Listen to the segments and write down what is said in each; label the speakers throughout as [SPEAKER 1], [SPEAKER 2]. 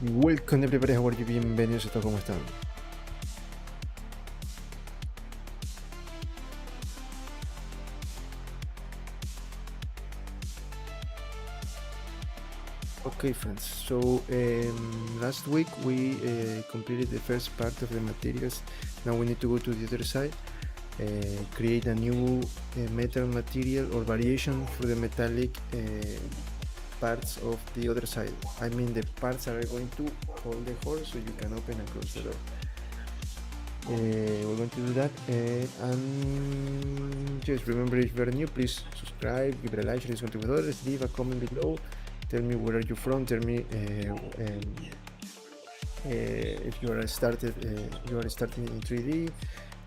[SPEAKER 1] Welcome everybody, how are you? Bienvenidos a todos, ¿cómo están? Okay friends, so last week we completed the first part of the materials. Now we need to go to the other side, create a new metal material or variation for the metallic parts of the other side. I mean the parts that are going to hold the hole so you can open and close the door. We're going to do that, and just remember, if you're new, please subscribe, give it a like, share this content with others, leave a comment below, tell me where are you from, tell me if you are starting in 3D,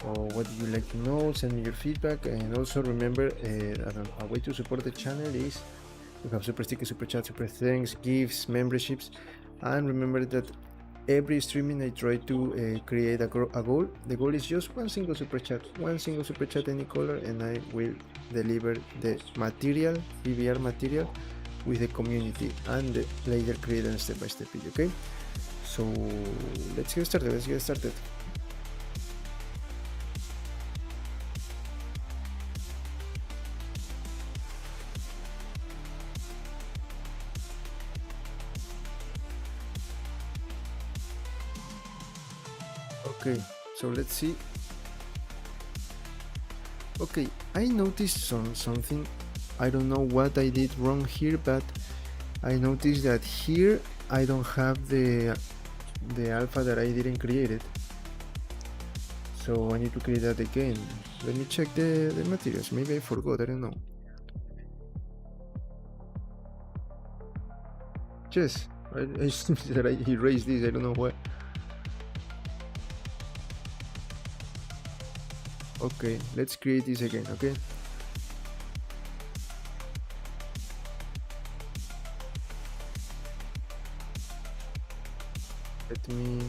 [SPEAKER 1] or what do you like to know. Send me your feedback, and also remember a way to support the channel is we have super stickers, super chats, super thanks, gifts, memberships, and remember that every streaming I try to create a goal. The goal is just one single super chat, any color, and I will deliver the material, PBR material, with the community and later create a step-by-step video. Okay, so let's get started. Okay, so let's see. Okay, I noticed something. I don't know what I did wrong here, but I noticed that here I don't have the alpha that I didn't create it. So I need to create that again. Let me check the materials. Maybe I forgot, I don't know. Yes, I erased this, I don't know why. Okay, let's create this again, okay? Let me...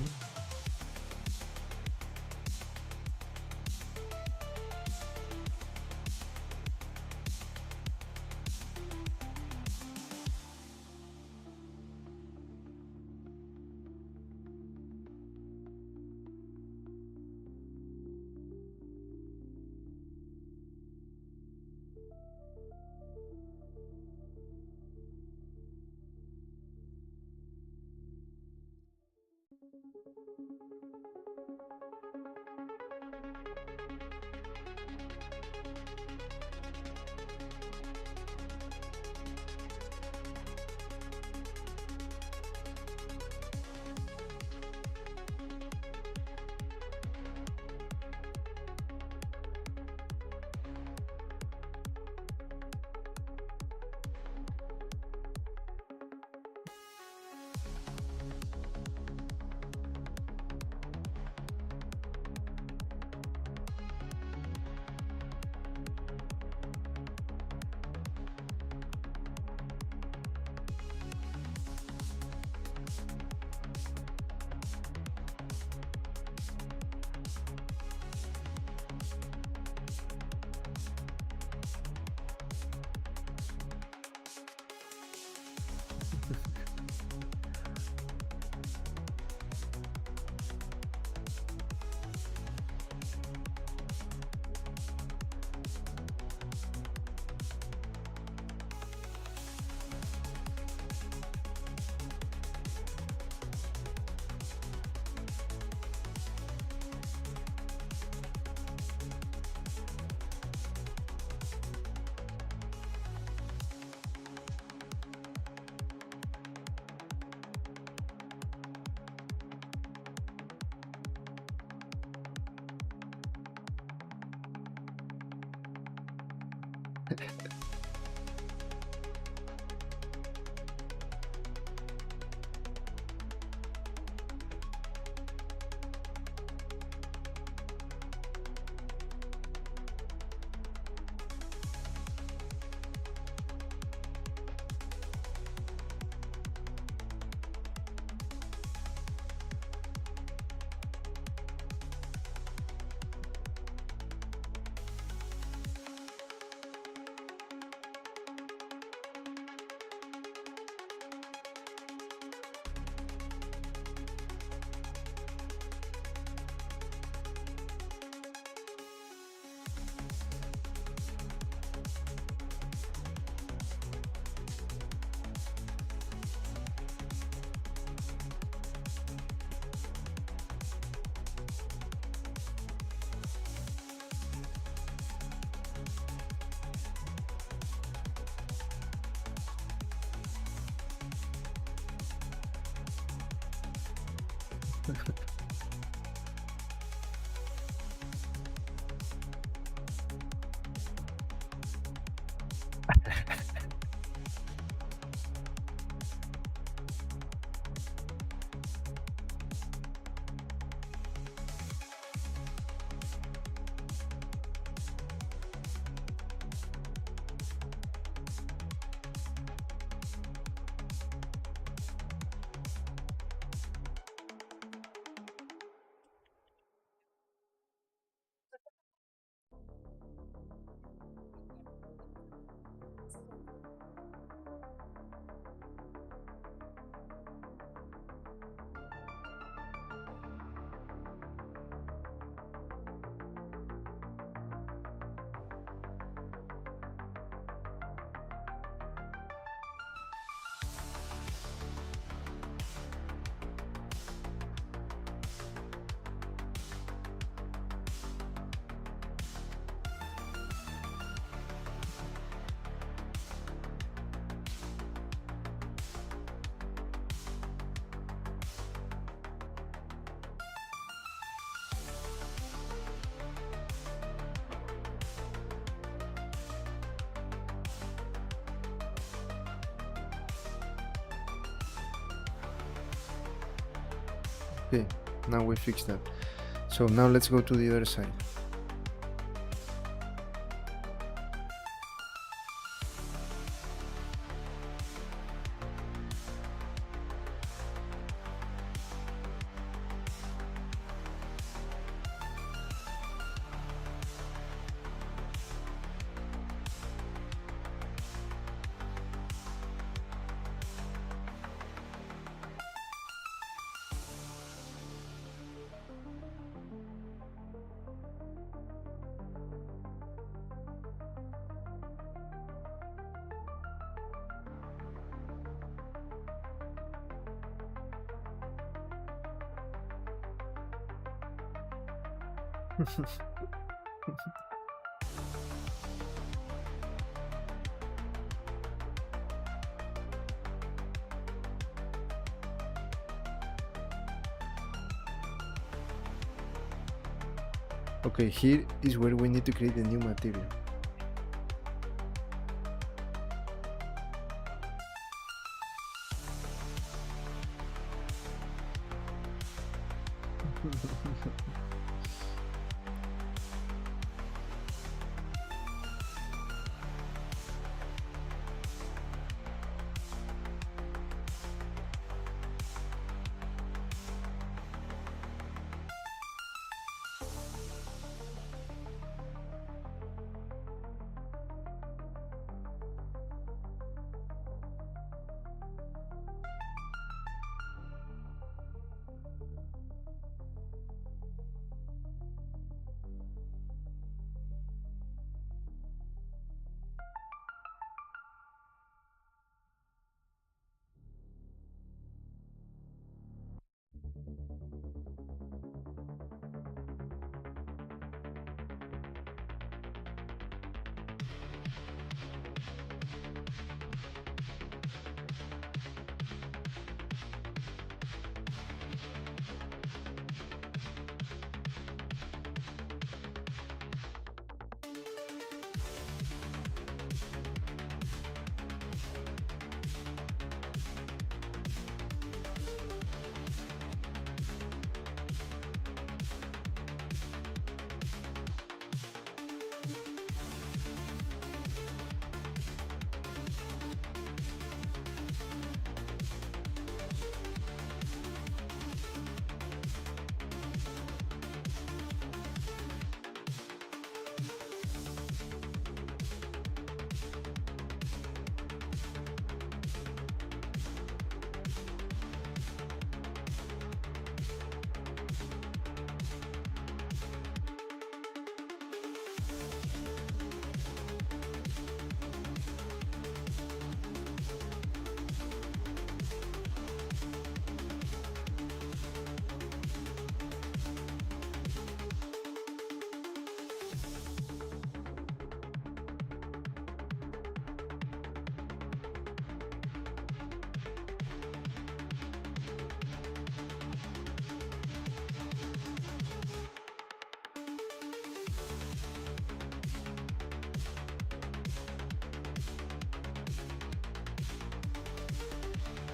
[SPEAKER 1] Okay, now we fixed that. So now let's go to the other side. Okay, here is where we need to create a new material.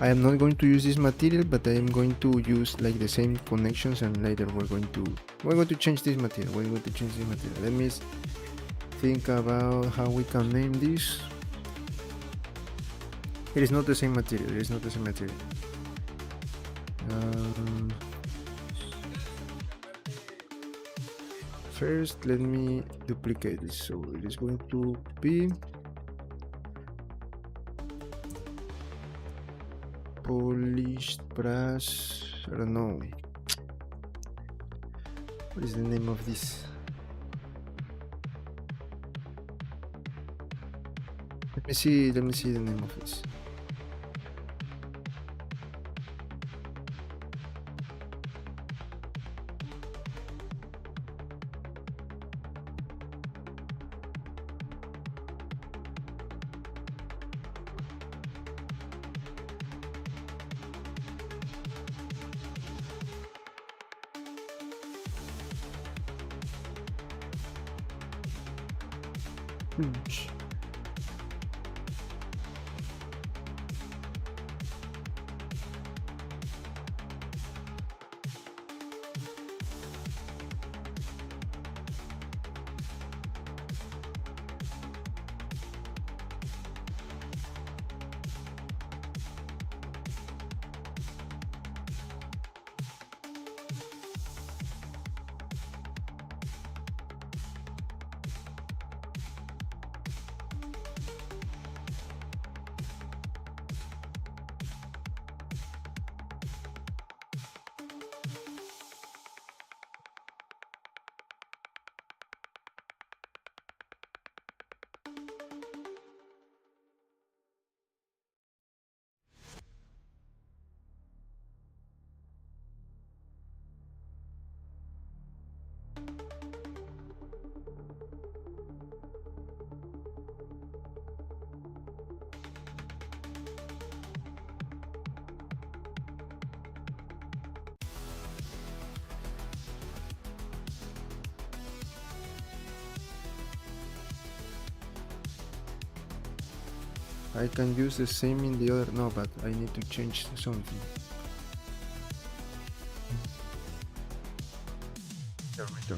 [SPEAKER 1] I am not going to use this material, but I am going to use like the same connections, and later we're going to change this material. Let me think about how we can name this. It is not the same material. First, let me duplicate this. So it is going to be polished brass. I don't know. What is the name of this? Let me see the name of this. Hinge. I can use the same in the other. No, but I need to change something. There we go.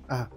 [SPEAKER 1] Ah,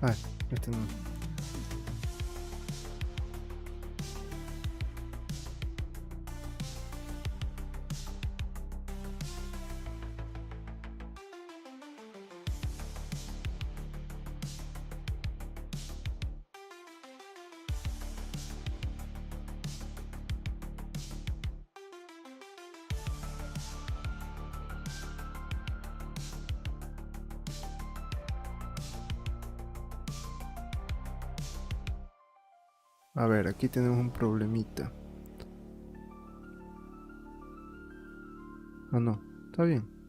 [SPEAKER 1] Ah, este no. A ver, aquí tenemos un problemita. Ah, no, está bien.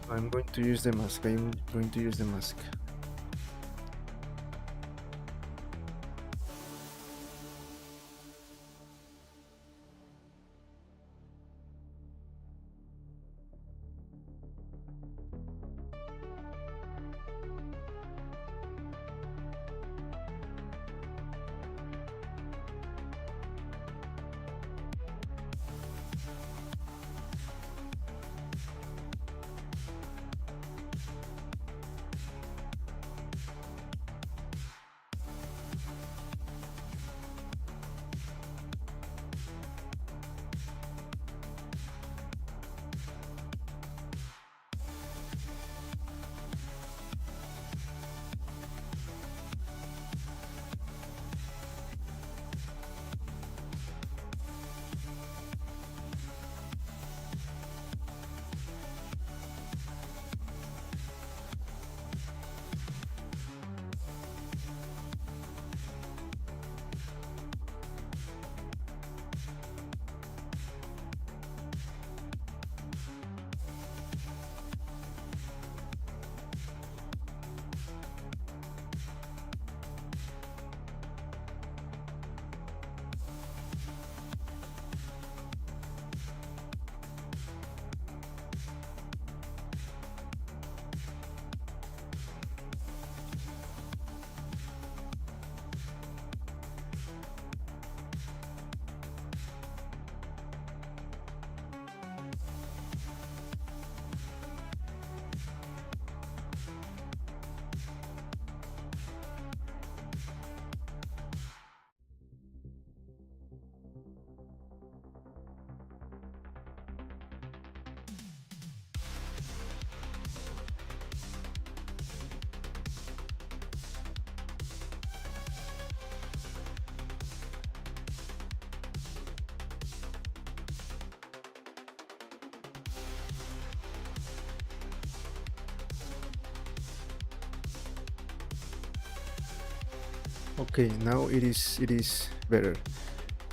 [SPEAKER 1] I'm going to use the mask. I'm going to use the mask. Okay, now it is better.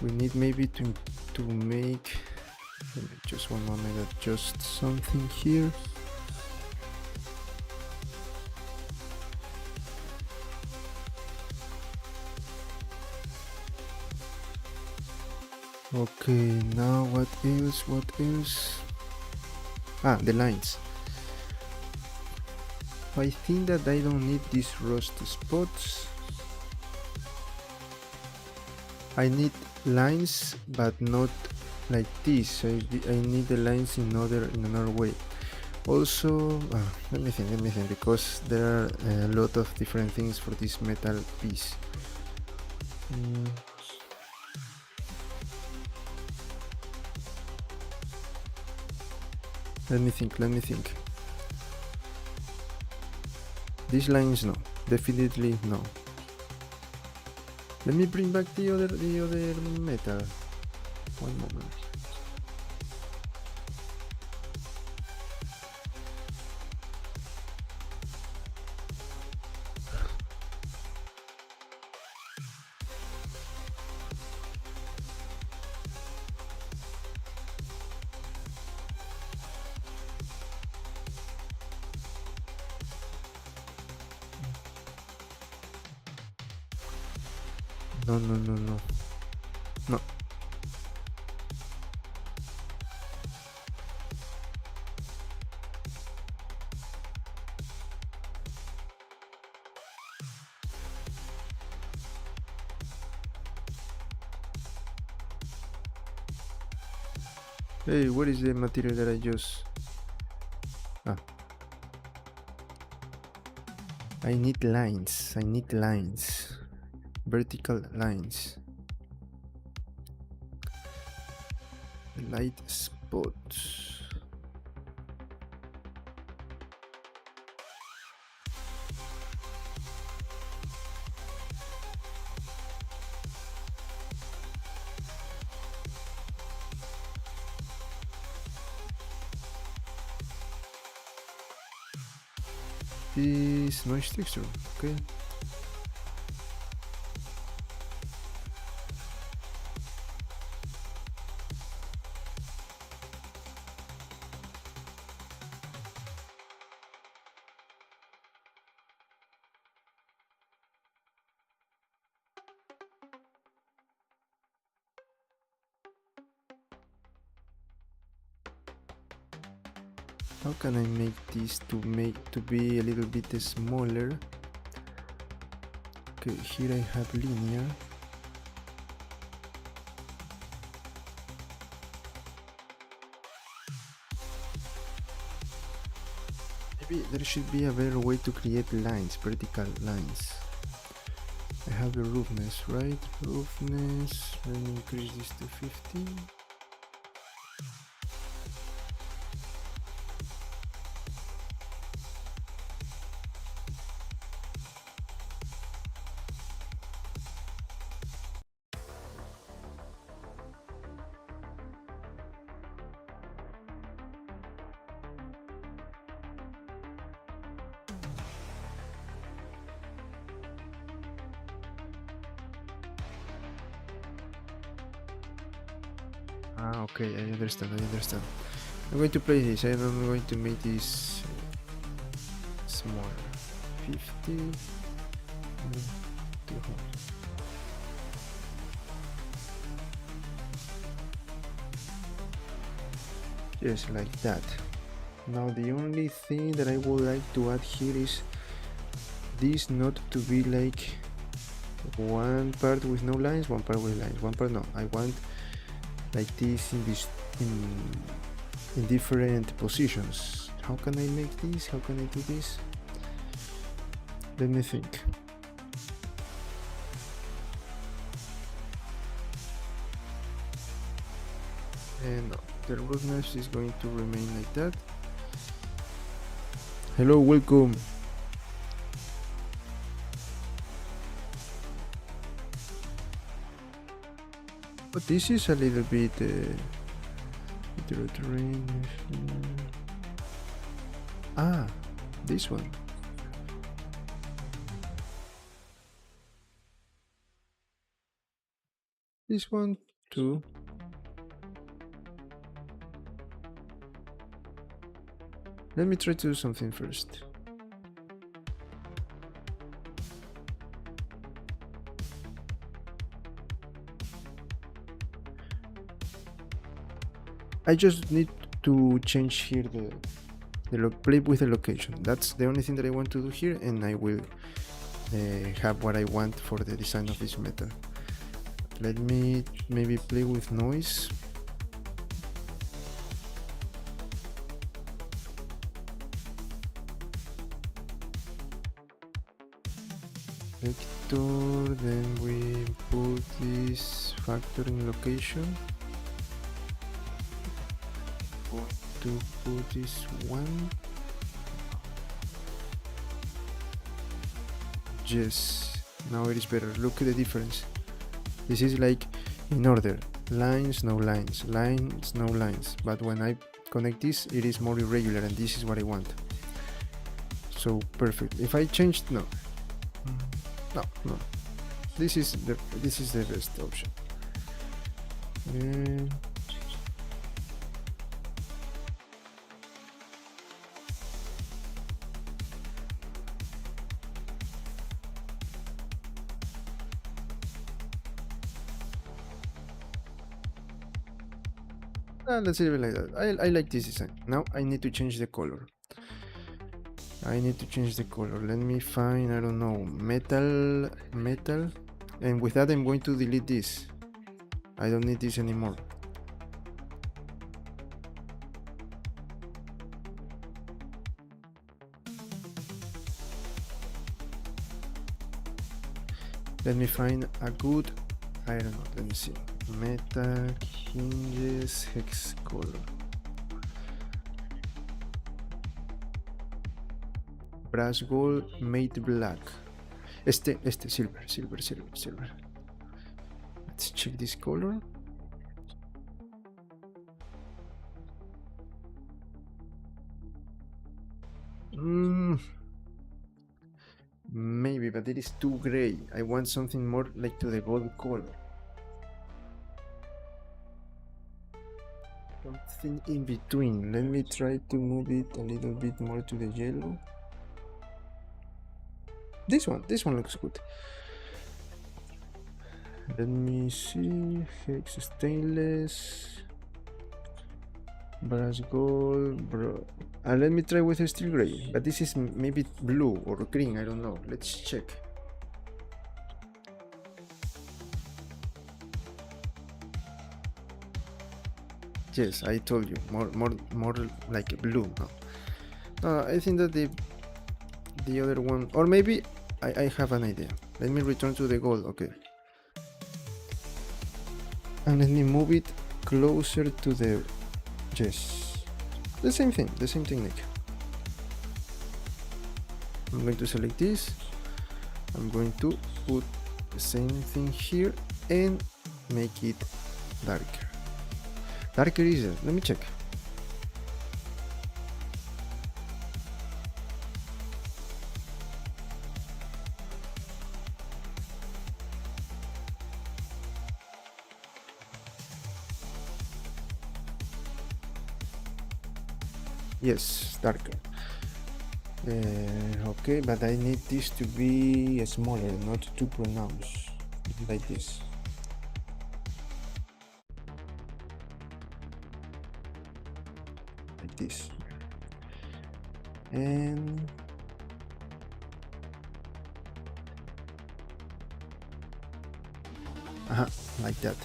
[SPEAKER 1] We need maybe to make, just one moment, adjust something here. Okay, now what else? Ah, the lines. I think that I don't need these rust spots. I need lines, but not like this. I need the lines in another way. Also, let me think, because there are a lot of different things for this metal piece. Let me think. These lines, no, definitely no. Let me bring back the other metal. One moment. No. No. Hey, what is the material that I use? Ah. I need lines. Vertical lines. Light spots. This noise texture, okay. How can I make this to be a little bit smaller? Okay, here I have linear. Maybe there should be a better way to create lines, vertical lines. I have the roughness, right? Roughness, let me increase this to 50. Ah, okay, I understand. I'm going to play this. I'm going to make this smaller. 50. 200. Just like that. Now the only thing that I would like to add here is this not to be like one part with no lines, one part with lines, one part no. I want like this in different positions. How can I make this? How can I do this? Let me think. And no, the roughness is going to remain like that. Hello, welcome. But this is a little bit terrain. Ah, this one. This one too. Let me try to do something first. I just need to change here the play with the location. That's the only thing that I want to do here, and I will have what I want for the design of this metal. Let me maybe play with noise. Vector, then we put this factor in location. To put this one. Yes, now it is better. Look at the difference. This is like in order, lines, no lines, lines, no lines. But when I connect this, it is more irregular, and this is what I want. So perfect. If I changed, no. This is the best option. Let's leave it like that. I like this design. Now I need to change the color. Let me find, I don't know, metal, and with that I'm going to delete this. I don't need this anymore. Let me find a good, I don't know, let me see, metal hinges hex color. Brass gold made black. Silver. Let's check this color. Maybe, but it is too gray. I want something more like to the gold color. Something in between. Let me try to move it a little bit more to the yellow. This one looks good. Let me see. Hex stainless, brass gold, bro. Let me try with a steel gray, but this is maybe blue or green, I don't know. Let's check. Yes, I told you, more like blue. No, I think that the other one, or maybe I have an idea. Let me return to the gold, okay. And let me move it closer to the, yes, the same technique. I'm going to select this. I'm going to put the same thing here and make it darker. Darker easier. Let me check. Yes, darker. Okay, but I need this to be smaller, not too pronounced, like this. Like this. And like that.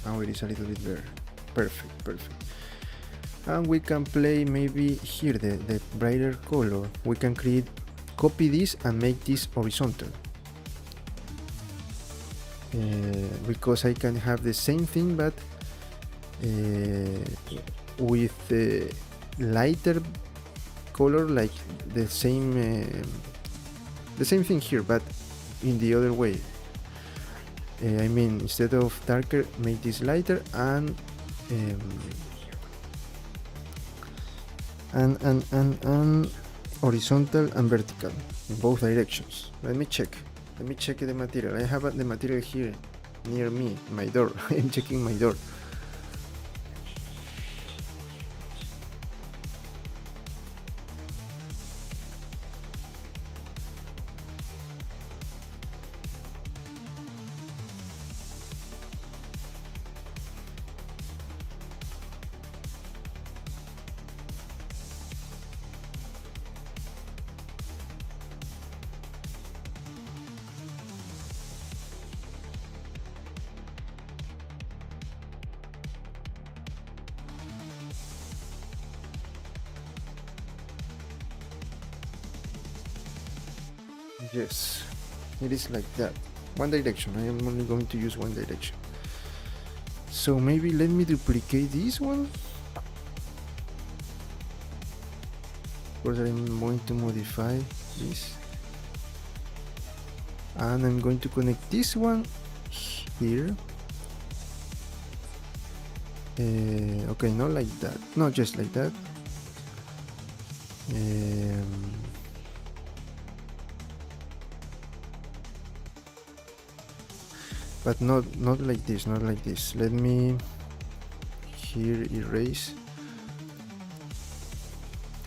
[SPEAKER 1] Now it is a little bit better. Perfect. And we can play maybe here the brighter color. We can copy this and make this horizontal, because I can have the same thing but with lighter color, like the same thing here but in the other way. I mean, instead of darker, make this lighter and horizontal and vertical in both directions. Let me check the material. I have the material here near me, my door. I'm checking my door. Yes, it is like that. One direction. I am only going to use one direction. So maybe let me duplicate this one. Of course, I'm going to modify this. And I'm going to connect this one here. Okay, not like that. Not just like that. But not like this, not like this. Let me here erase,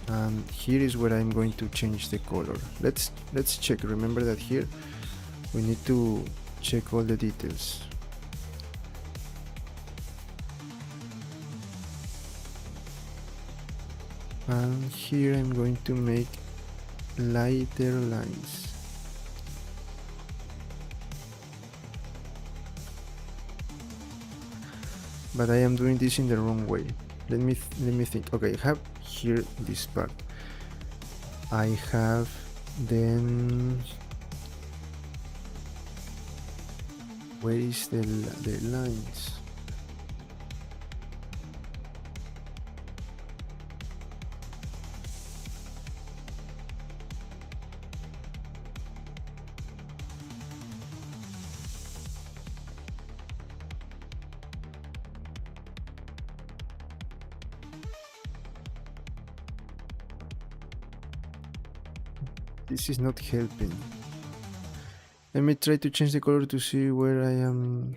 [SPEAKER 1] and here is where I'm going to change the color. Let's check. Remember that here we need to check all the details. And here I'm going to make lighter lines. But I am doing this in the wrong way. Let me think. Okay, I have here this part. I have then where is the lines? This is not helping. Let me try to change the color to see where I am.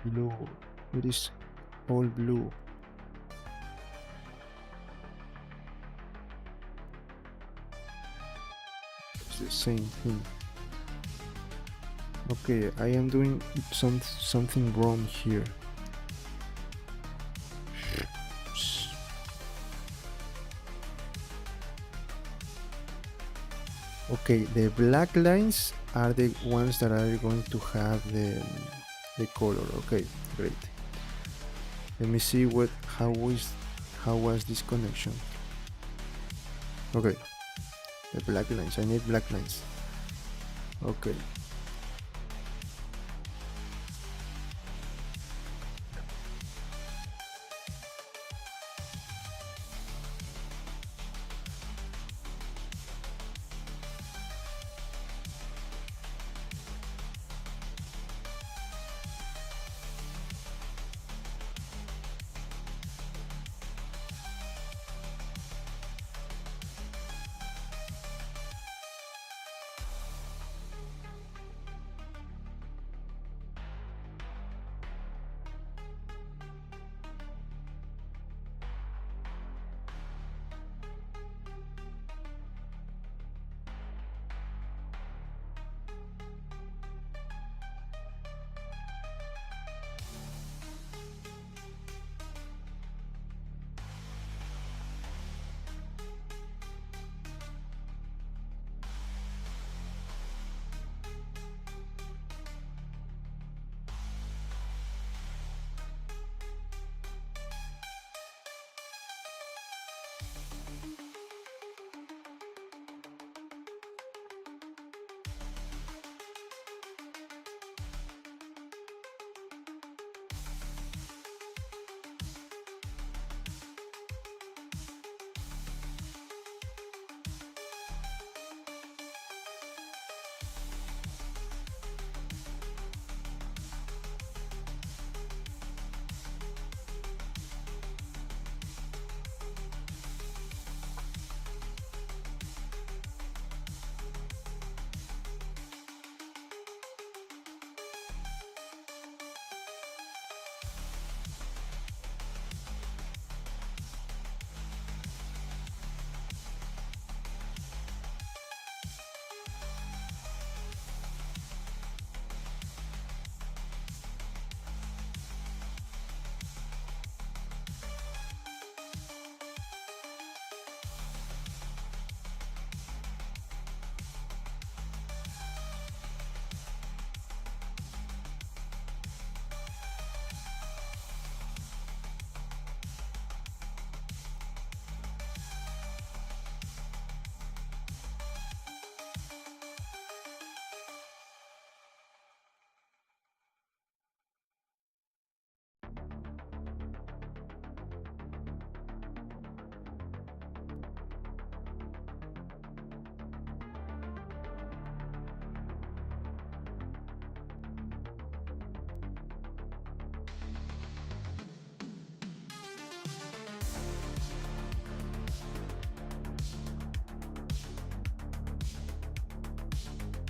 [SPEAKER 1] Blue. It is all blue. It's the same thing. Okay, I am doing something wrong here. Okay, the black lines are the ones that are going to have the color. Okay, great. Let me see how was this connection. Okay, the black lines. I need black lines. Okay.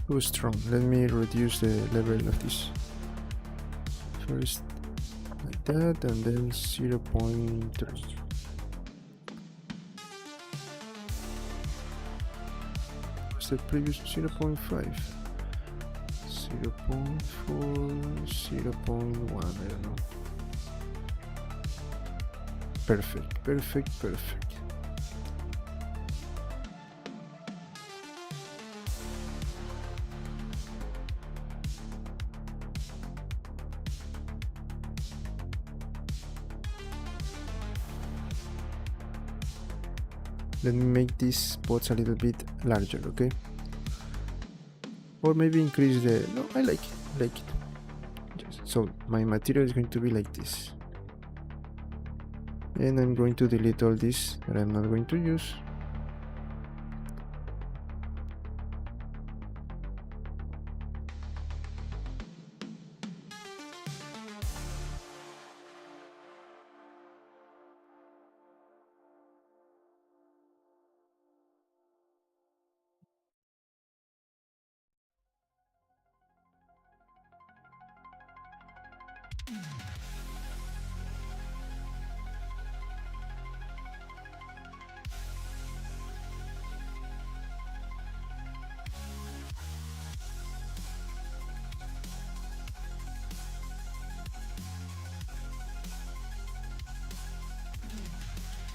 [SPEAKER 1] too strong. Let me reduce the level of this. First like that, and then 0.3. What's the previous 0.5? 0.4, 0.1, I don't know. Perfect, perfect, perfect. Let me make these spots a little bit larger, okay? Or maybe increase the... No, I like it, So my material is going to be like this. And I'm going to delete all this that I'm not going to use.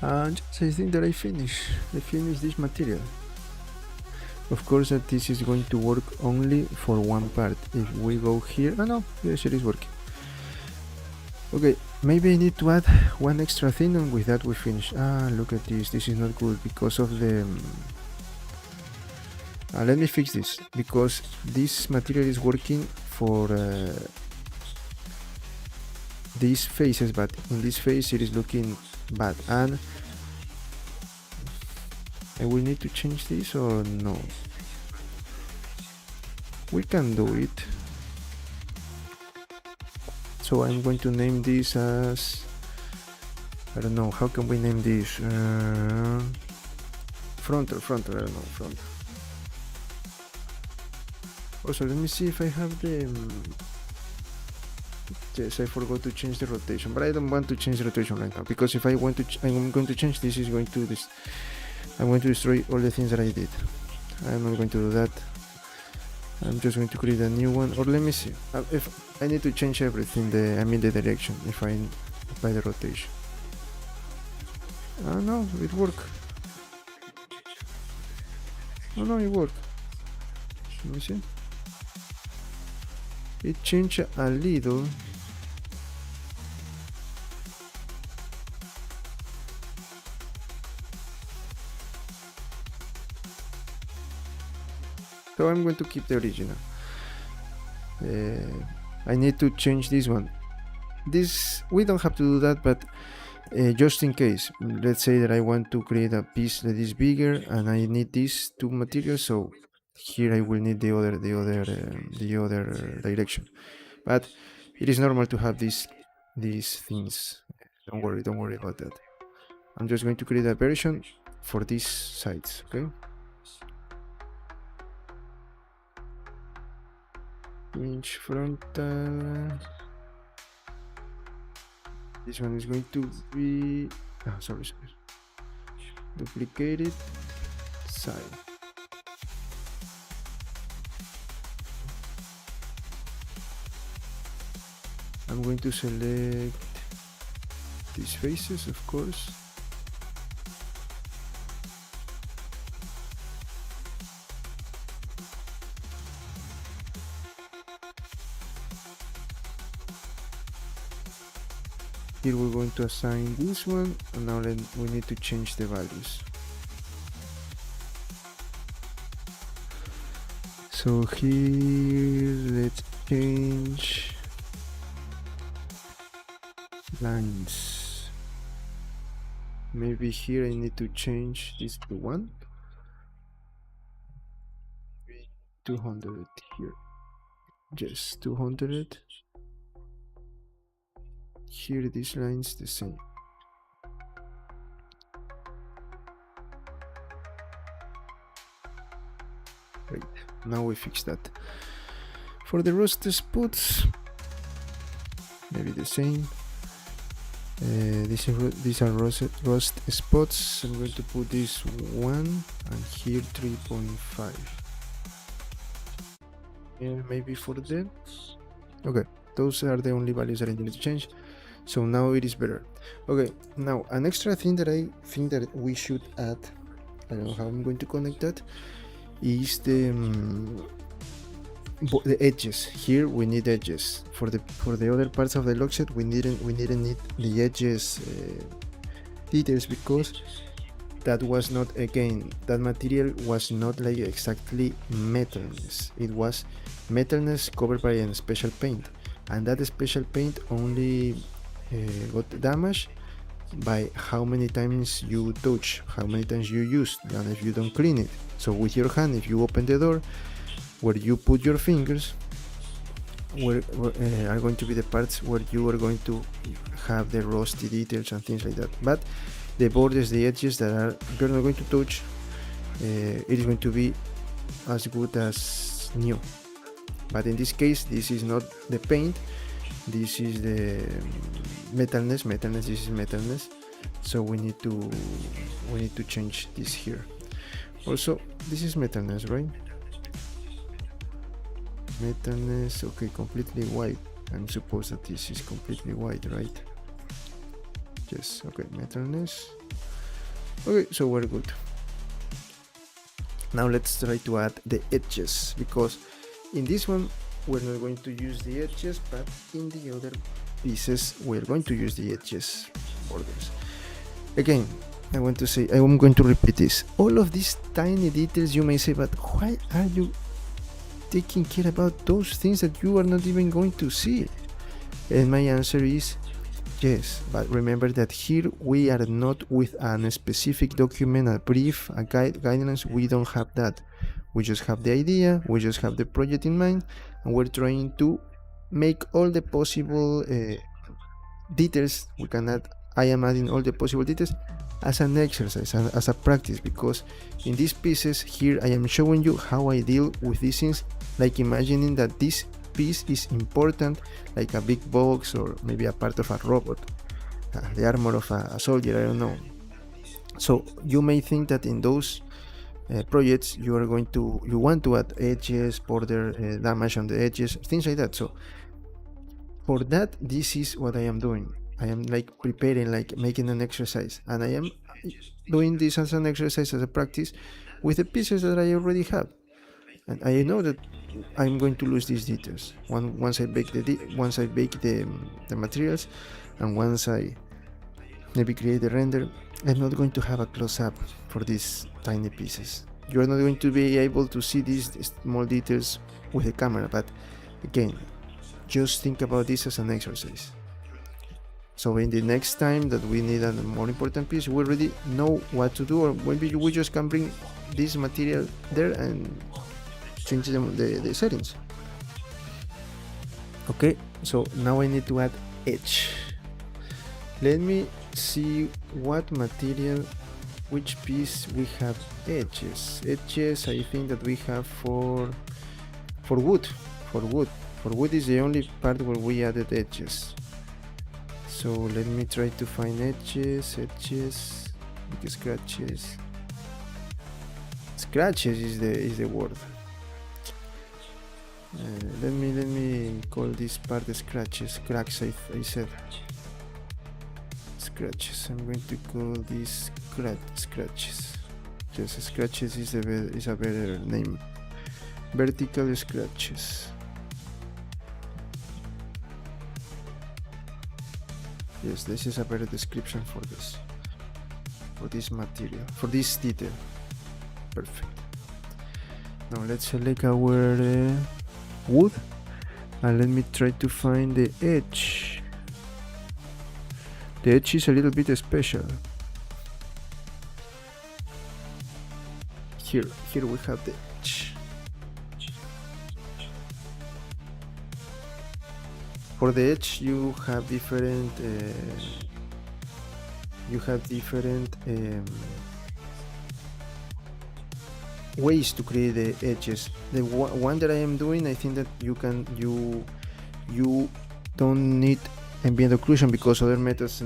[SPEAKER 1] And I think that I finish this material. Of course that this is going to work only for one part. If we go here, oh no, yes it is working. Okay, maybe I need to add one extra thing, and with that we finish. Look at this, this is not good because of the... let me fix this, because this material is working for these faces, but in this face it is looking bad, and I will need to change this or no? We can do it. So I'm going to name this as... I don't know, how can we name this? Frontal, I don't know, frontal. Also, let me see if I have the... Yes, I forgot to change the rotation, but I don't want to change the rotation right now, because if I want to, I'm going to change this, is going to this. I'm going to destroy all the things that I did. I'm not going to do that. I'm just going to create a new one, or let me see. If I need to change everything, the direction, if I apply the rotation. Oh no, it worked. Oh no, it worked. Let me see. It changed a little. So I'm going to keep the original. I need to change this one. This, we don't have to do that, but just in case, let's say that I want to create a piece that is bigger and I need these two materials, so here I will need the other direction. But it is normal to have these things. Don't worry about that. I'm just going to create a version for these sides, okay? Inch frontal. This one is going to be... sorry. Duplicated side. I'm going to select these faces, of course. Here we're going to assign this one, and now we need to change the values. So here, let's change lines. Maybe here I need to change this to 1. 200 here. Yes, 200. Here this line's the same. Great. Now we fix that. For the rust spots, maybe the same. These are rust spots. I'm going to put this 1 and here 3.5. And maybe for them. Okay, those are the only values that I need to change. So now it is better. Okay, now an extra thing that I think that we should add, I don't know how I'm going to connect that, is the edges. Here we need edges. For the other parts of the log set, we didn't need the edges details, because that was not, again, that material was not like exactly metalness. It was metalness covered by a special paint, and that special paint only got damaged by how many times you touch, how many times you use, and if you don't clean it. So with your hand, if you open the door, where you put your fingers are going to be the parts where you are going to have the rusty details and things like that. But the borders, the edges that you're not going to touch, it is going to be as good as new. But in this case, this is not the paint, this is the metalness. This is metalness, so we need to change this here. Also, this is metalness, right? Metalness, okay, completely white. I'm supposed that this is completely white, right? Yes, okay, metalness. Okay, so we're good. Now let's try to add the edges, because in this one we're not going to use the edges, but in the other pieces we're going to use the edges borders. Again, I'm going to repeat this. All of these tiny details, you may say, but why are you taking care about those things that you are not even going to see? And my answer is yes, but remember that here we are not with a specific document, a brief, a guidelines. We don't have that. We just have the idea, we just have the project in mind, and we're trying to make all the possible details we can add. I am adding all the possible details as an exercise, as a practice, because in these pieces here I am showing you how I deal with these things, like imagining that this piece is important, like a big box or maybe a part of a robot, the armor of a soldier, I don't know. So you may think that in those projects you want to add edges, border, damage on the edges, things like that. So for that, this is what I am doing. I am like preparing, like making an exercise, and I am doing this as an exercise, as a practice with the pieces that I already have. And I know that I'm going to lose these details once I bake the materials, and once I maybe create the render. I'm not going to have a close-up for these tiny pieces. You're not going to be able to see these small details with the camera, but again, just think about this as an exercise. So in the next time that we need a more important piece, we already know what to do, or maybe we just can bring this material there and change the settings. Okay, so now I need to add edge. Let me see what material, which piece we have edges. I think that we have for wood. For wood is the only part where we added edges. So let me try to find edges, scratches is the word. Let me call this part the scratches. Cracks, I said. Scratches. I'm going to call this scratches. Yes, scratches is a better name. Vertical scratches. Yes, this is a better description for this material, for this detail. Perfect. Now let's select our wood, and let me try to find the edge. The edge is a little bit special. Here we have the edge. For the edge, you have different ways to create the edges. The one that I am doing, I think that you don't need ambient occlusion, because other methods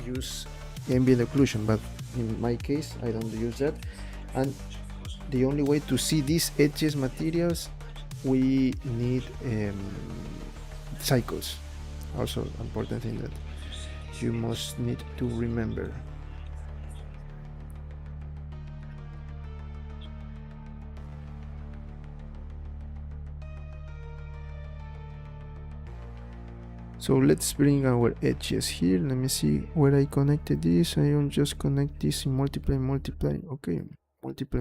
[SPEAKER 1] use ambient occlusion, but in my case I don't use that. And the only way to see these edges materials, we need cycles. Also important thing that you must need to remember. So let's bring our edges here. Let me see where I connected this. I don't just connect this in multiply. Okay, multiply,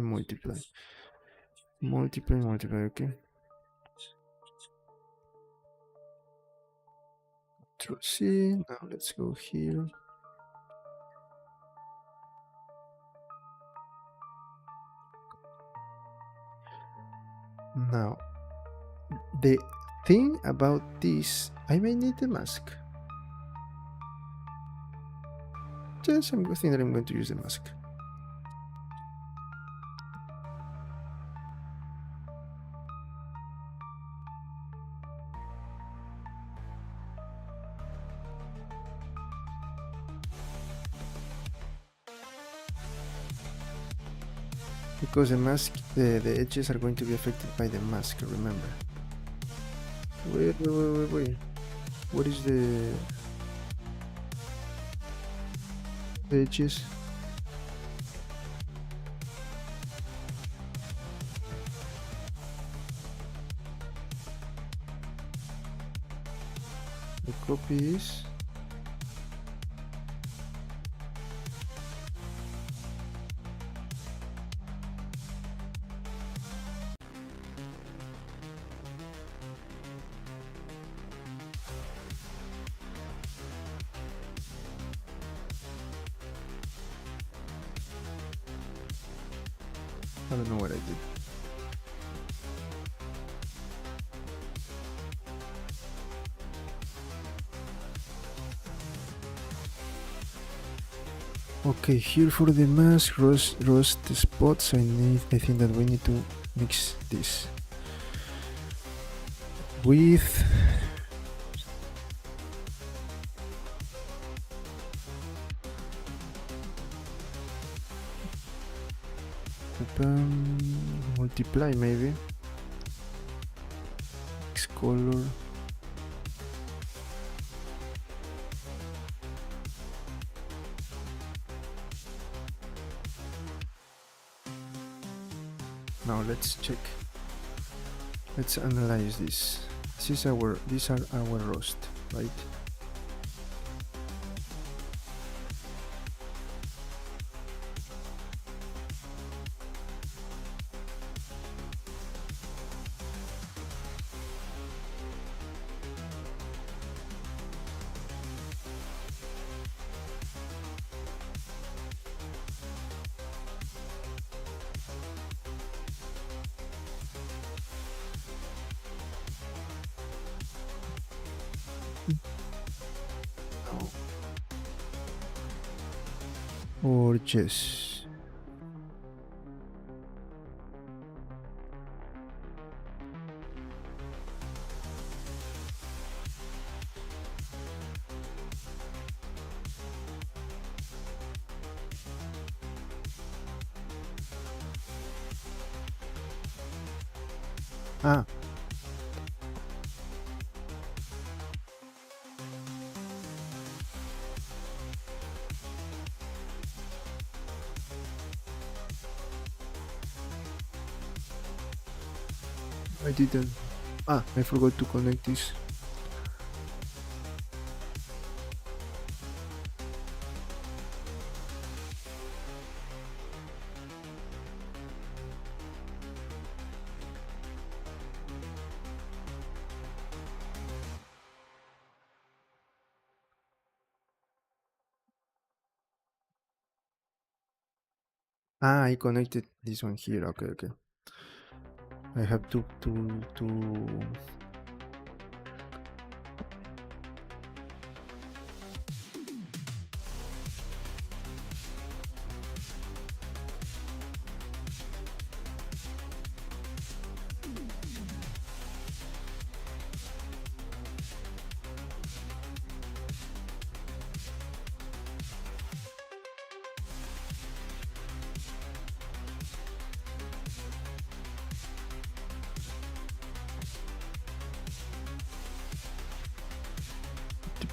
[SPEAKER 1] okay. Control C. Now let's go here. Now, the thing about this, I may need the mask. Yes, I'm thinking that I'm going to use the mask. Because the mask, the edges are going to be affected by the mask, remember. Wait. What is the edges? The copy is I don't know what I did. Okay, here for the mask, roast the spots. I think that we need to mix this with multiply, maybe X color. Now let's check. Let's analyze this. These are our roast, right? Or just I didn't. I forgot to connect this. I connected this one here. Okay. I have to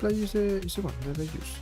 [SPEAKER 1] multiply is the one that I use.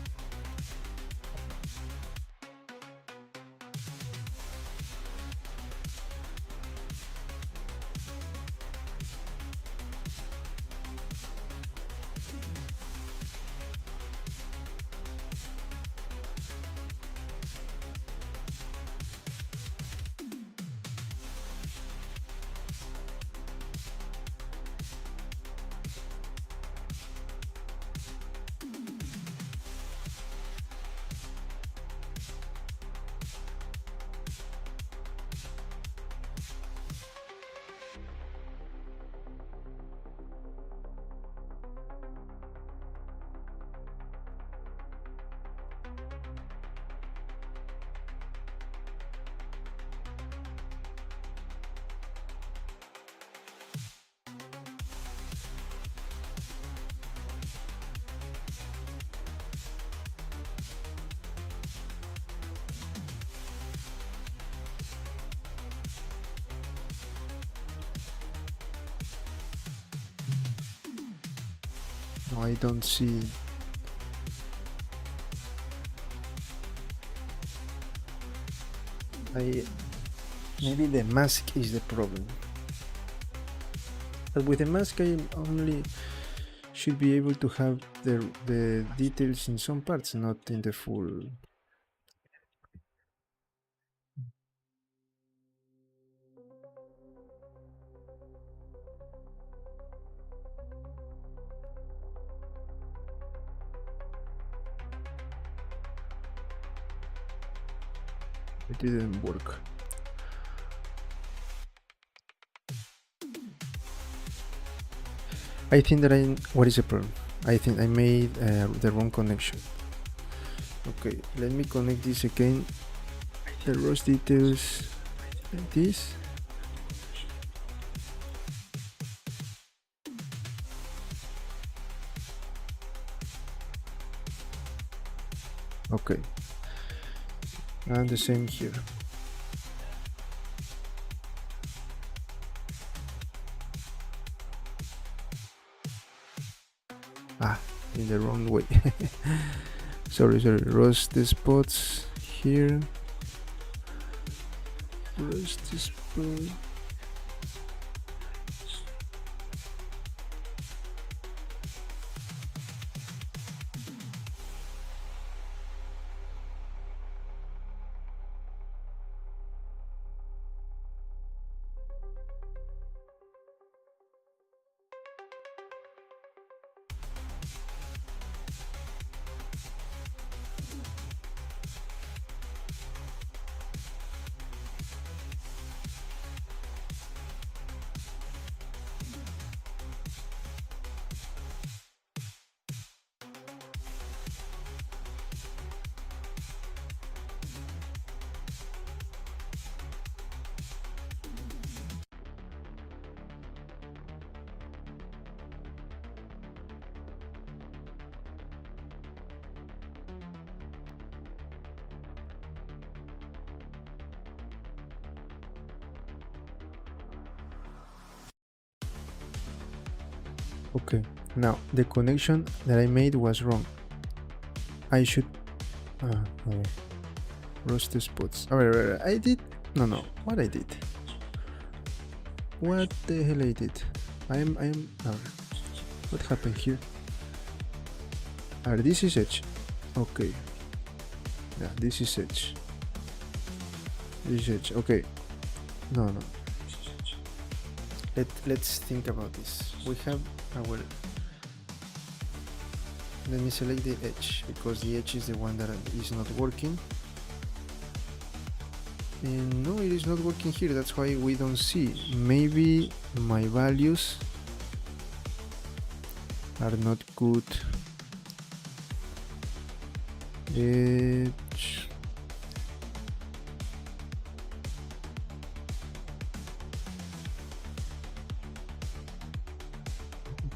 [SPEAKER 1] No, I don't see. Maybe the mask is the problem. But with the mask, I only should be able to have the details in some parts, not in the full. It didn't work. I think that what is the problem? I think I made the wrong connection. Okay, let me connect this again. The rose details like this. Okay, and the same here. In the wrong way. sorry, rose the spots here, rose the spot. Okay, now the connection that I made was wrong. I should rose the spots. Alright, I did no what I did, what the hell I did. I'm what happened here? This is edge. Okay, yeah, this is edge. This is edge. Okay, no, let's think about this. We have our, let me select the edge, because the edge is the one that is not working. And no, it is not working here, that's why we don't see. Maybe my values are not good. Edge.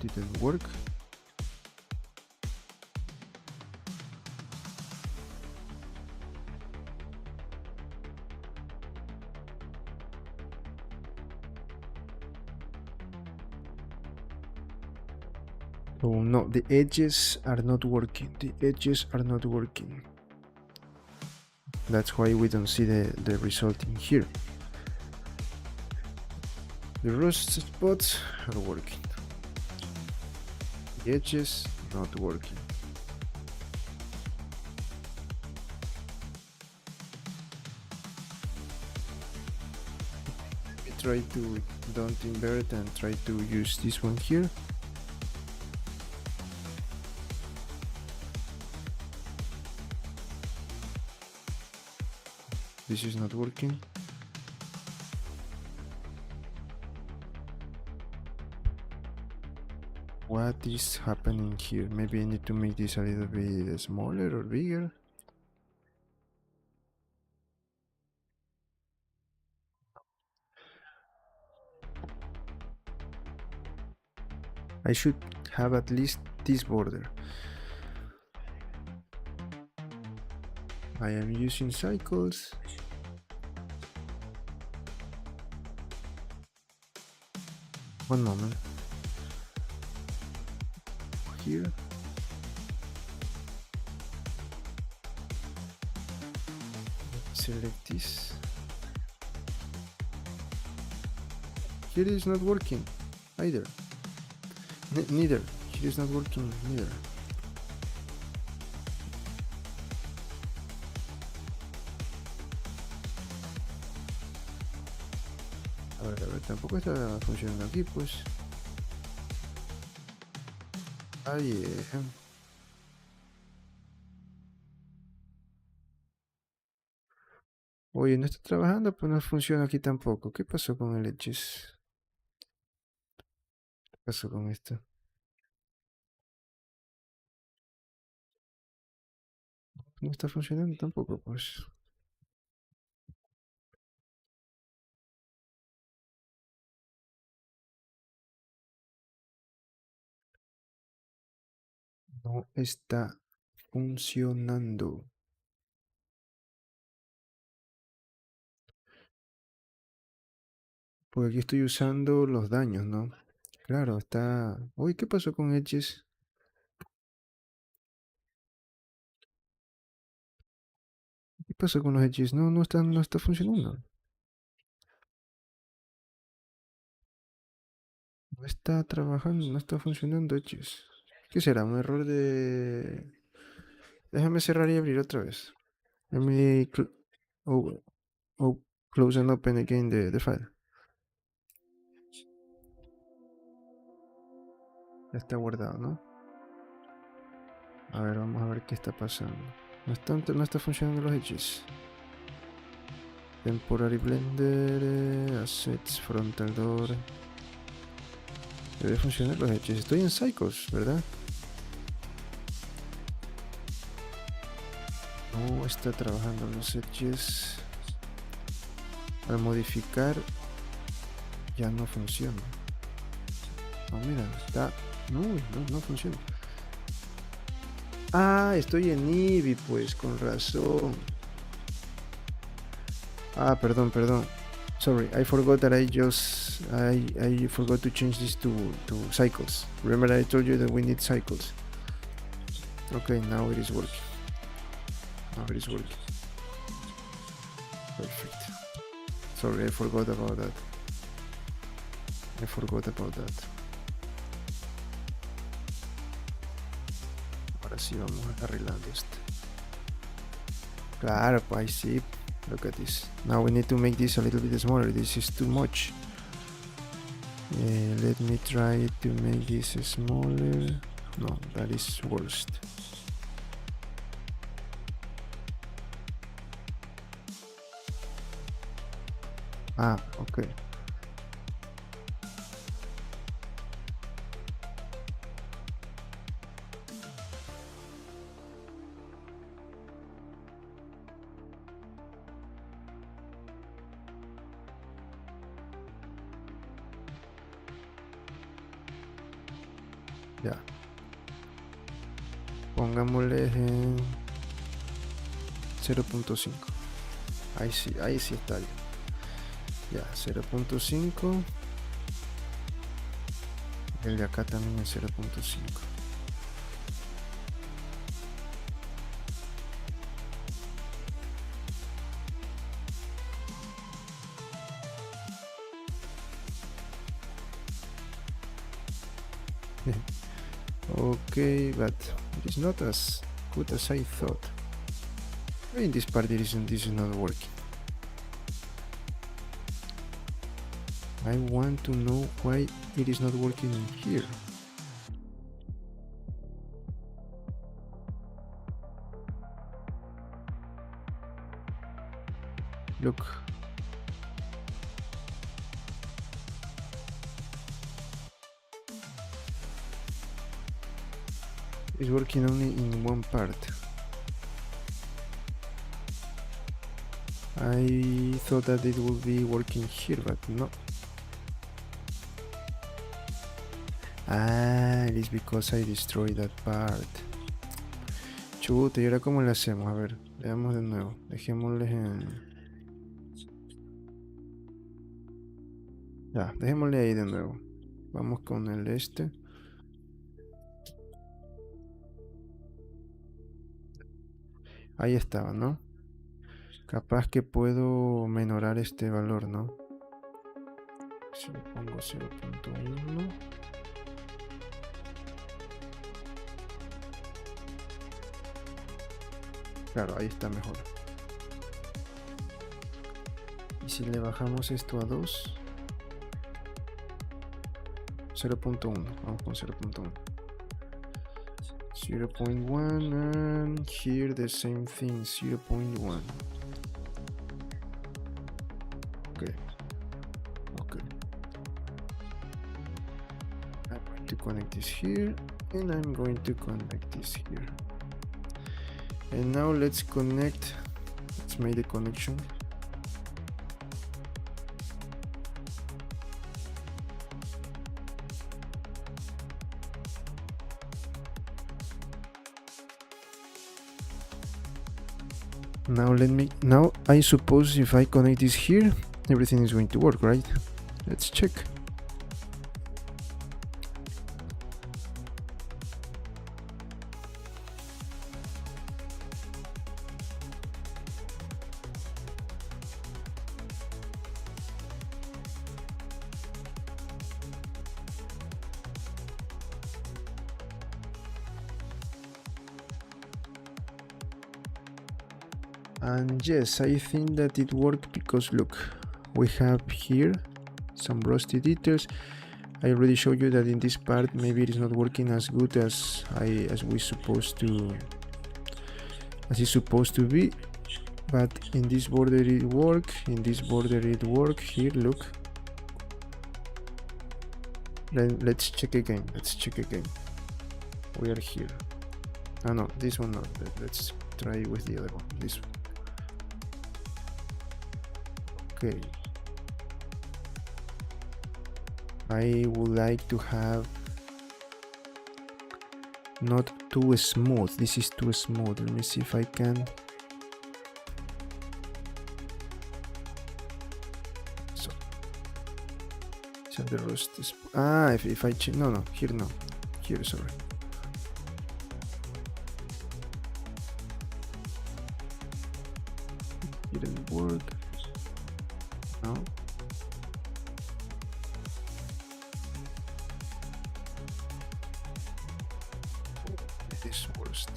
[SPEAKER 1] Didn't work. Oh no, the edges are not working. The edges are not working. That's why we don't see the result in here. The rust spots are working. The edges not working. We try to don't invert and try to use this one here. This is not working. What is happening here? Maybe I need to make this a little bit smaller or bigger. I should have at least this border. I am using cycles. One moment. Here. Select this. Here is not working either. Neither. Here is not working neither. A ver, tampoco está funcionando aquí, pues. Ahí. Oye, no está trabajando, pues no funciona aquí tampoco. ¿Qué pasó con el Edges? ¿Qué pasó con esto? No está funcionando tampoco, pues. No está funcionando. Porque aquí estoy usando los daños, ¿no? Claro, está... Uy, ¿qué pasó con Edges? ¿Qué pasó con los Edges? No, no está funcionando. No está trabajando, no está funcionando Edges. ¿Qué será? ¿Un error de...? Déjame cerrar y abrir otra vez. Let me close and open again the file. Ya está guardado, ¿no? A ver, vamos a ver qué está pasando. No está funcionando los edges. Temporary Blender, Assets, Frontal Door. Debe funcionar los edges. Estoy en Cycles, ¿verdad? No está trabajando los edges. Al modificar ya no funciona. No, mira, está... No funciona. Ah, estoy en Eevee, pues, con razón. Ah, perdón. Sorry, I forgot that I forgot to change this to cycles. Remember I told you that we need cycles. Okay, now it is working. Perfect. Sorry, I forgot about that. Ahora sí vamos arreglando esto. Claro, pues sí. Look at this. Now we need to make this a little bit smaller. This is too much. Let me try to make this smaller. No, that is worst. Ah, okay. Ya. Pongámosle en 0.5. Ahí sí está bien. Ya, 0.5. El de acá también es 0.5. Okay, but it is not as good as I thought. In this part this is not working. I want to know why it is not working in here. Look. It's working only in one part. I thought that it would be working here, but no. Ah, it is because I destroyed that part. Chuta, ¿y ahora cómo le hacemos? A ver, veamos de nuevo. Dejémosle en... Ya, dejémosle ahí de nuevo. Vamos con el este. Ahí estaba, ¿no? Capaz que puedo menorar este valor, ¿no? Si le pongo 0.1. Claro, ahí está mejor. Y si le bajamos esto a 2, 0.1, vamos con 0.1. 0.1 and here the same thing, 0.1. Okay. I'm going to connect this here and I'm going to connect this here. And now let's make the connection. Now I suppose if I connect this here, everything is going to work, right? Let's check. And yes, I think that it worked because look, we have here some rusty details. I already showed you that in this part maybe it is not working as good as it's supposed to be, but in this border it worked, in this border it worked. Here, look. Let's check again. We are here. Oh no, this one not. Let's try with the other one. This one. Okay. I would like to have not too smooth. This is too smooth. Let me see if I can. So the rust is if I change, no, here, no, here, sorry. Didn't work. No. It is worst.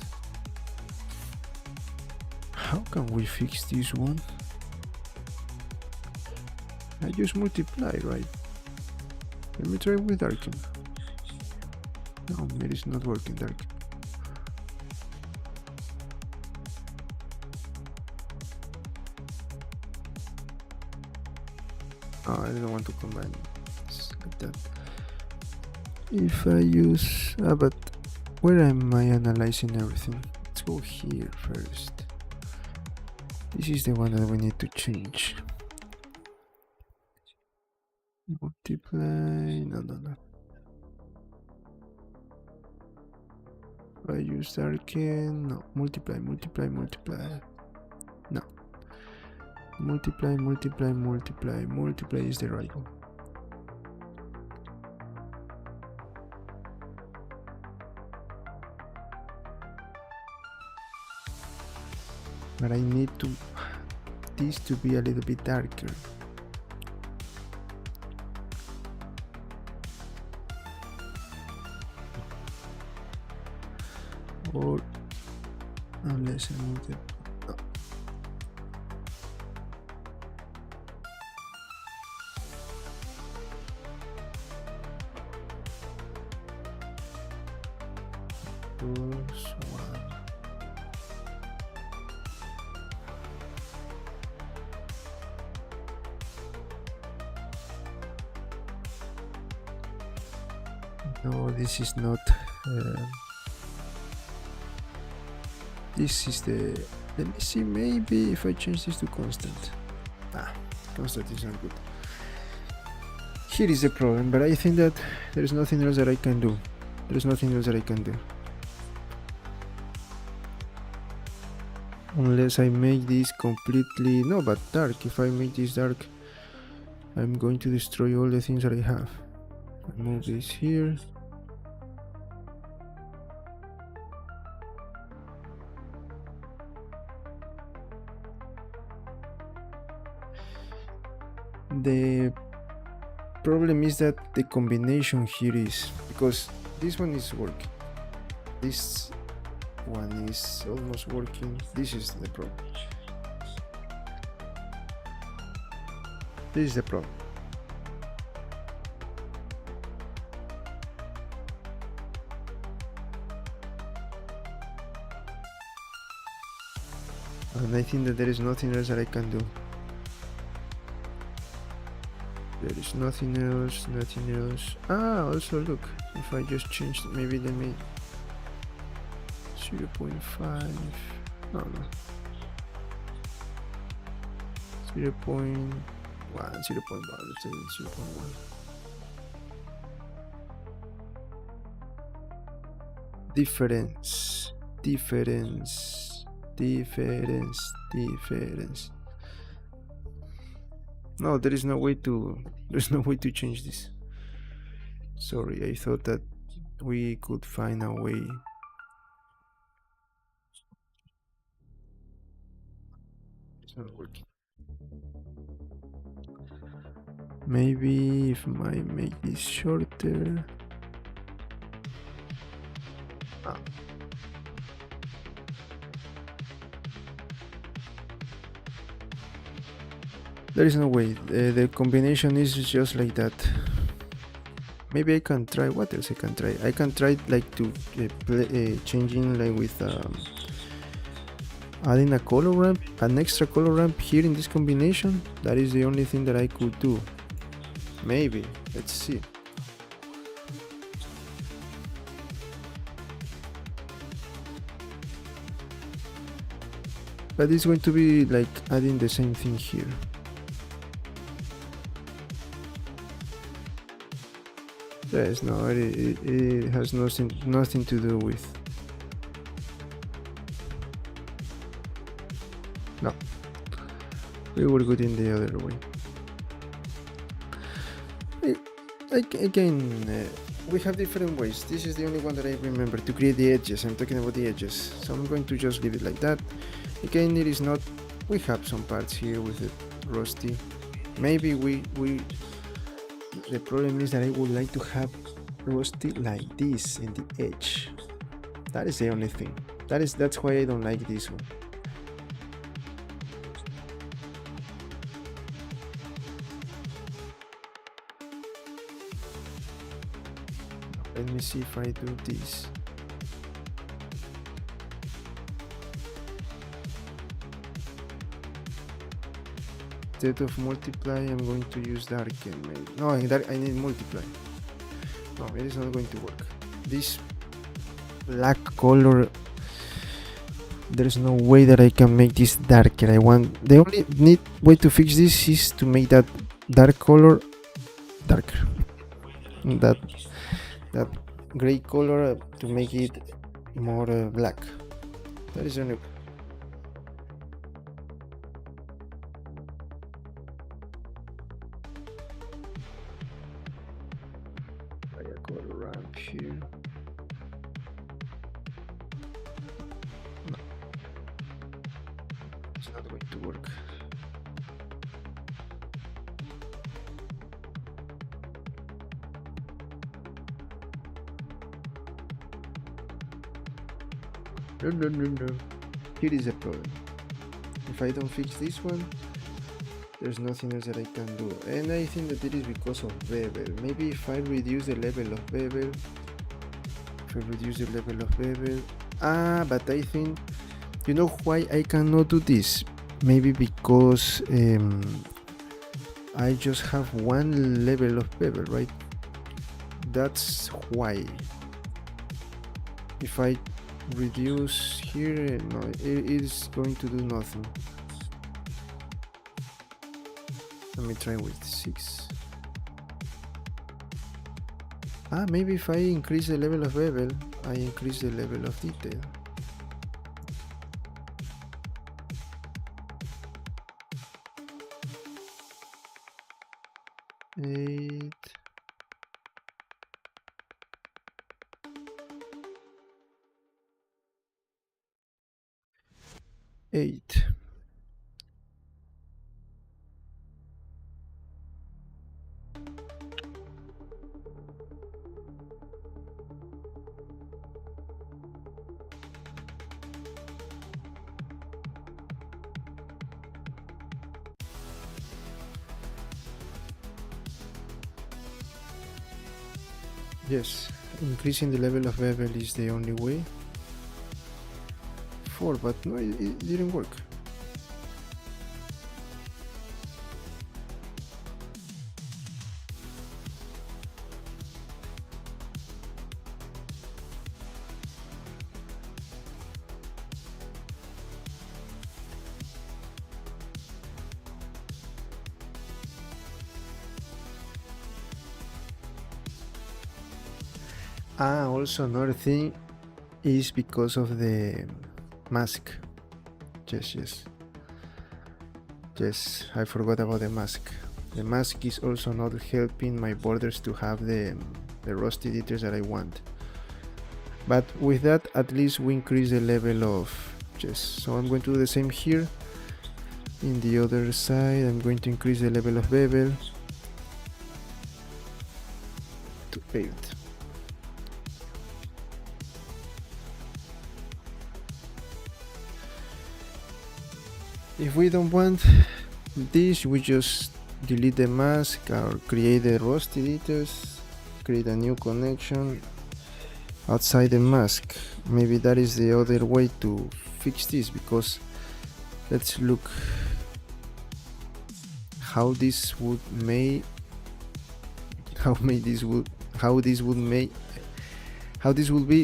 [SPEAKER 1] How can we fix this one? I just multiply, right? Let me try with darken. No, it is not working darken. Oh, I don't want to combine like that. If I use but where am I analyzing everything? Let's go here first. This is the one that we need to change. Multiply, no. If I use darken, no, multiply. No. Multiply is the right one. but I need this to be a little bit darker. Or unless I move the one. No, this is not. This is the. Let me see. Maybe if I change this to constant. Constant is not good. Here is the problem, but I think that there is nothing else that I can do. There's nothing else that I can do. Unless I make this completely... No, but dark. If I make this dark, I'm going to destroy all the things that I have. I move this here. The problem is that the combination here is... Because this one is working. This one is almost working. This is the problem. This is the problem. And I think that there is nothing else that I can do. There is nothing else, nothing else. Also look, if I just change, maybe they made 0.5, no, 0.1, 0.1, let's say 0.1. Difference. No, there's no way to change this. Sorry, I thought that we could find a way. It's not working. Maybe if I make this shorter. There is no way. The combination is just like that. Maybe I can try. What else I can try? I can try like to changing like with adding a color ramp, an extra color ramp here in this combination. That is the only thing that I could do. Maybe. Let's see. But it's going to be like adding the same thing here. Yes, no, it has nothing to do with. No, we were good in the other way. Again, we have different ways. This is the only one that I remember to create the edges. I'm talking about the edges, so I'm going to just leave it like that. Again, it is not. We have some parts here with the rusty. Maybe we. The problem is that I would like to have rusty like this in the edge. That is the only thing. That's why I don't like this one. Let me see if I do this. Instead of multiply, I'm going to use darken. Maybe. No, I need multiply. No, it is not going to work. This black color, there's no way that I can make this darker. The only way to fix this is to make that dark color darker. That gray color to make it more black. That is the only. Here. No. Here is the problem. If I don't fix this one, there's nothing else that I can do. And I think that it is because of bevel. Maybe if I reduce the level of bevel. But I think, you know why I cannot do this? Maybe because I just have one level of bevel, right? That's why. If I reduce here, no, it is going to do nothing. Let me try with 6. Maybe if I increase the level of bevel, I increase the level of detail. 8. 8. Yes, increasing the level of bevel is the only way. 4, but no, it didn't work. Also another thing is because of the mask. Yes, I forgot about the mask. The mask is also not helping my borders to have the rusty details that I want. But with that, at least we increase the level of so I'm going to do the same here. In the other side, I'm going to increase the level of bevel to 8. If we don't want this, we just delete the mask or create the rusty details, create a new connection outside the mask. Maybe that is the other way to fix this, because let's look how this would be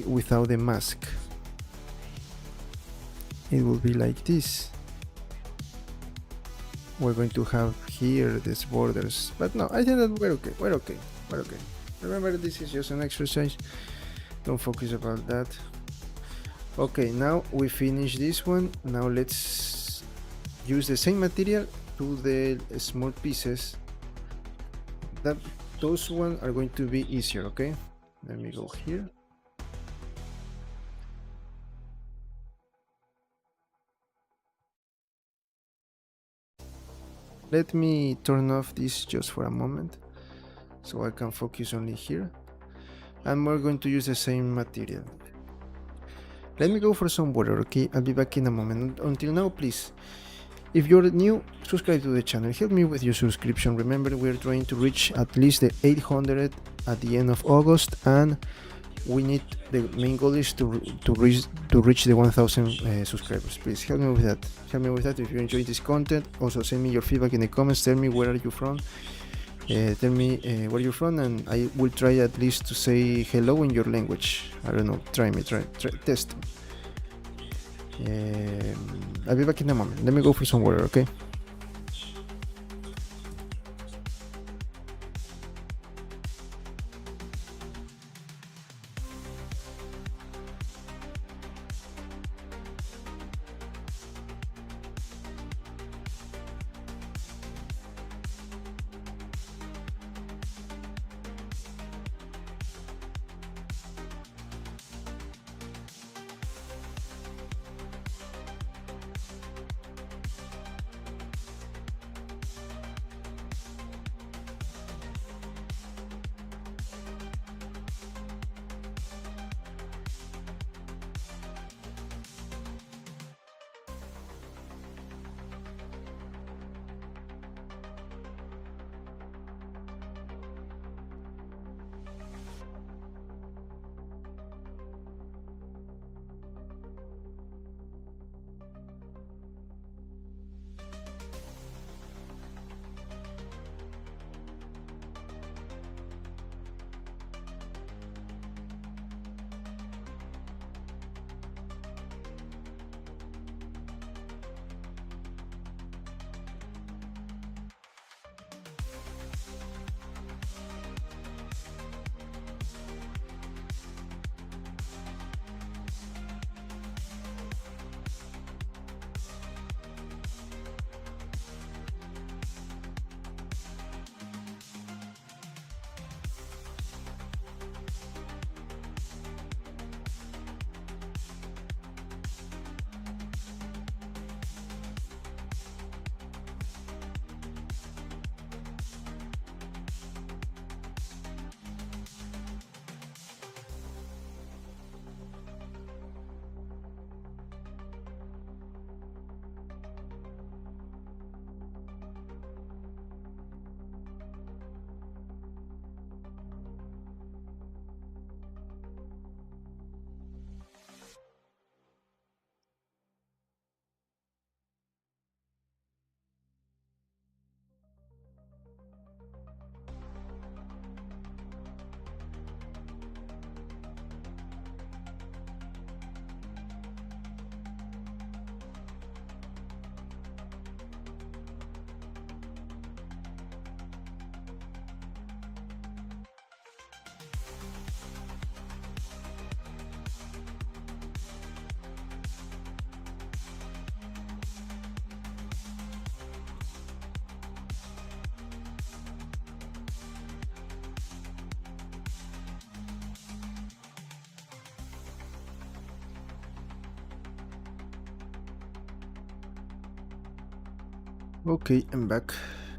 [SPEAKER 1] without the mask. It will be like this. We're going to have here these borders, but no, I think that we're okay. Remember, this is just an exercise, don't focus about that. Okay, now we finish this one. Now let's use the same material to the small pieces. Those ones are going to be easier. Okay, let me go here. Let me turn off this just for a moment so I can focus only here, and we're going to use the same material. Let me go for some water, okay? I'll be back in a moment. Until now, please, if you're new, subscribe to the channel, help me with your subscription. Remember, we're trying to reach at least the 800 at the end of August, and we need, the main goal is to reach the 1000 subscribers. Please help me with that. If you enjoy this content, also send me your feedback in the comments. Tell me where are you from, tell me where you're from, and I will try at least to say hello in your language. I don't know, try test. I'll be back in a moment. Let me go for some water, okay? Okay, I'm back.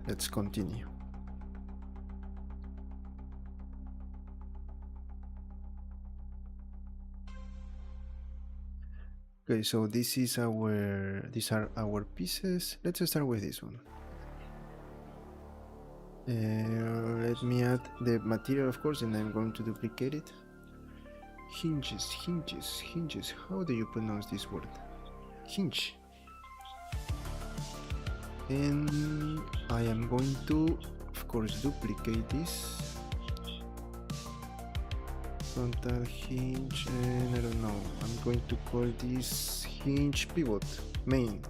[SPEAKER 1] Let's continue. Okay, so these are our pieces. Let's start with this one. Let me add the material, of course, and I'm going to duplicate it. Hinges, hinges, hinges. How do you pronounce this word? Hinge. And I am going to, of course, duplicate this. Frontal hinge, and I don't know. I'm going to call this hinge pivot main.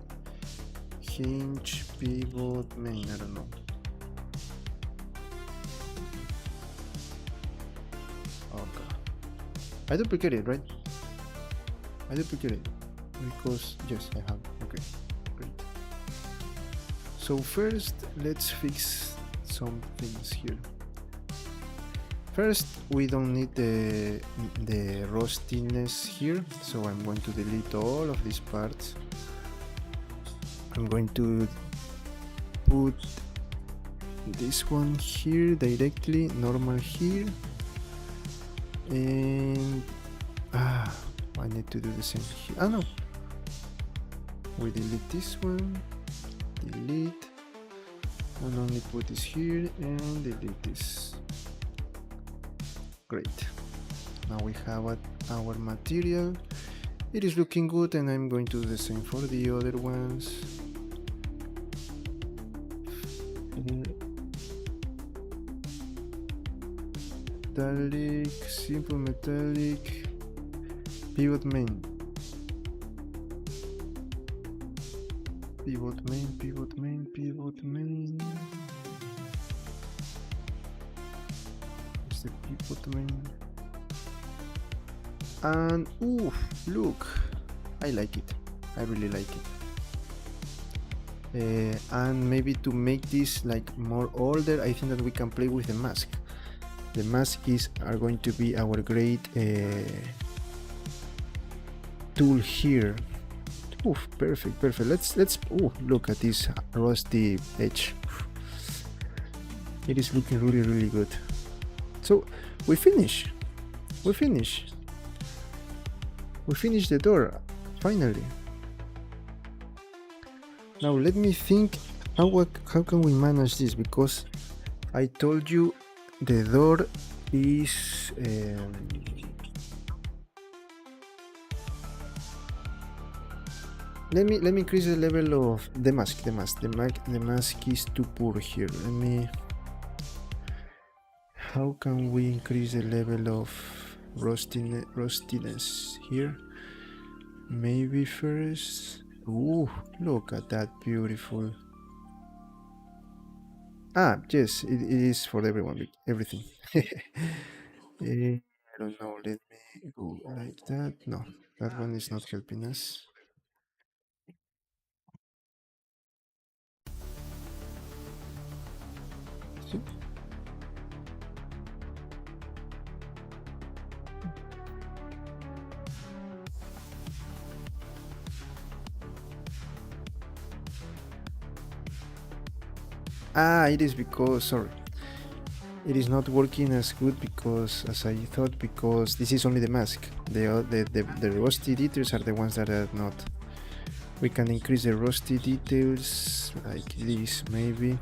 [SPEAKER 1] Hinge pivot main. I don't know. Okay. I duplicated, right? I duplicated because yes, I have. Okay, great. So first, let's fix some things here. First, we don't need the rustiness here, so I'm going to delete all of these parts. I'm going to put this one here directly, normal here, and I need to do the same here. Ah no, we delete this one, delete, and only put this here and delete this. Great. Now we have our material. It is looking good, and I'm going to do the same for the other ones. Metallic, simple metallic, pivot main. Pivot main, pivot main, pivot main. The pivot main, and ooh, look, I like it. I really like it. And maybe to make this like more older, I think that we can play with the mask. The mask are going to be our great tool here. Oof, perfect, perfect. Let's look at this rusty edge. It is looking really, really good. So we finish the door finally. Now let me think how can we manage this, because I told you the door is let me increase the level of the mask. The mask is too poor here. How can we increase the level of rustiness here? Maybe first. Ooh, look at that, beautiful. Yes, it is for everyone, everything. I don't know. Let me go like that. No, that one is not helping us. See? It is because, sorry, it is not working as good because as I thought, because this is only the mask. The rusty details are the ones that are not. We can increase the rusty details like this, maybe.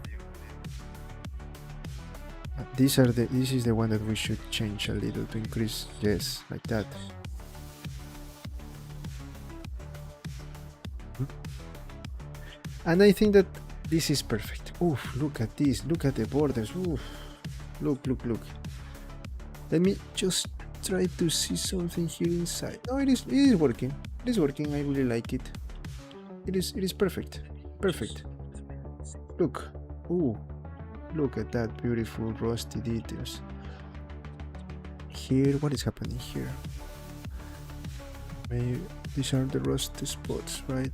[SPEAKER 1] This is the one that we should change a little to increase. Yes, like that. And I think that this is perfect. Oof, look at this. Look at the borders. Oof. Look. Let me just try to see something here inside. No, it is working. It is working. I really like it. It is perfect. Perfect. Look. Ooh. Look at that beautiful rusty details. Here, what is happening here? Maybe these are the rusty spots, right?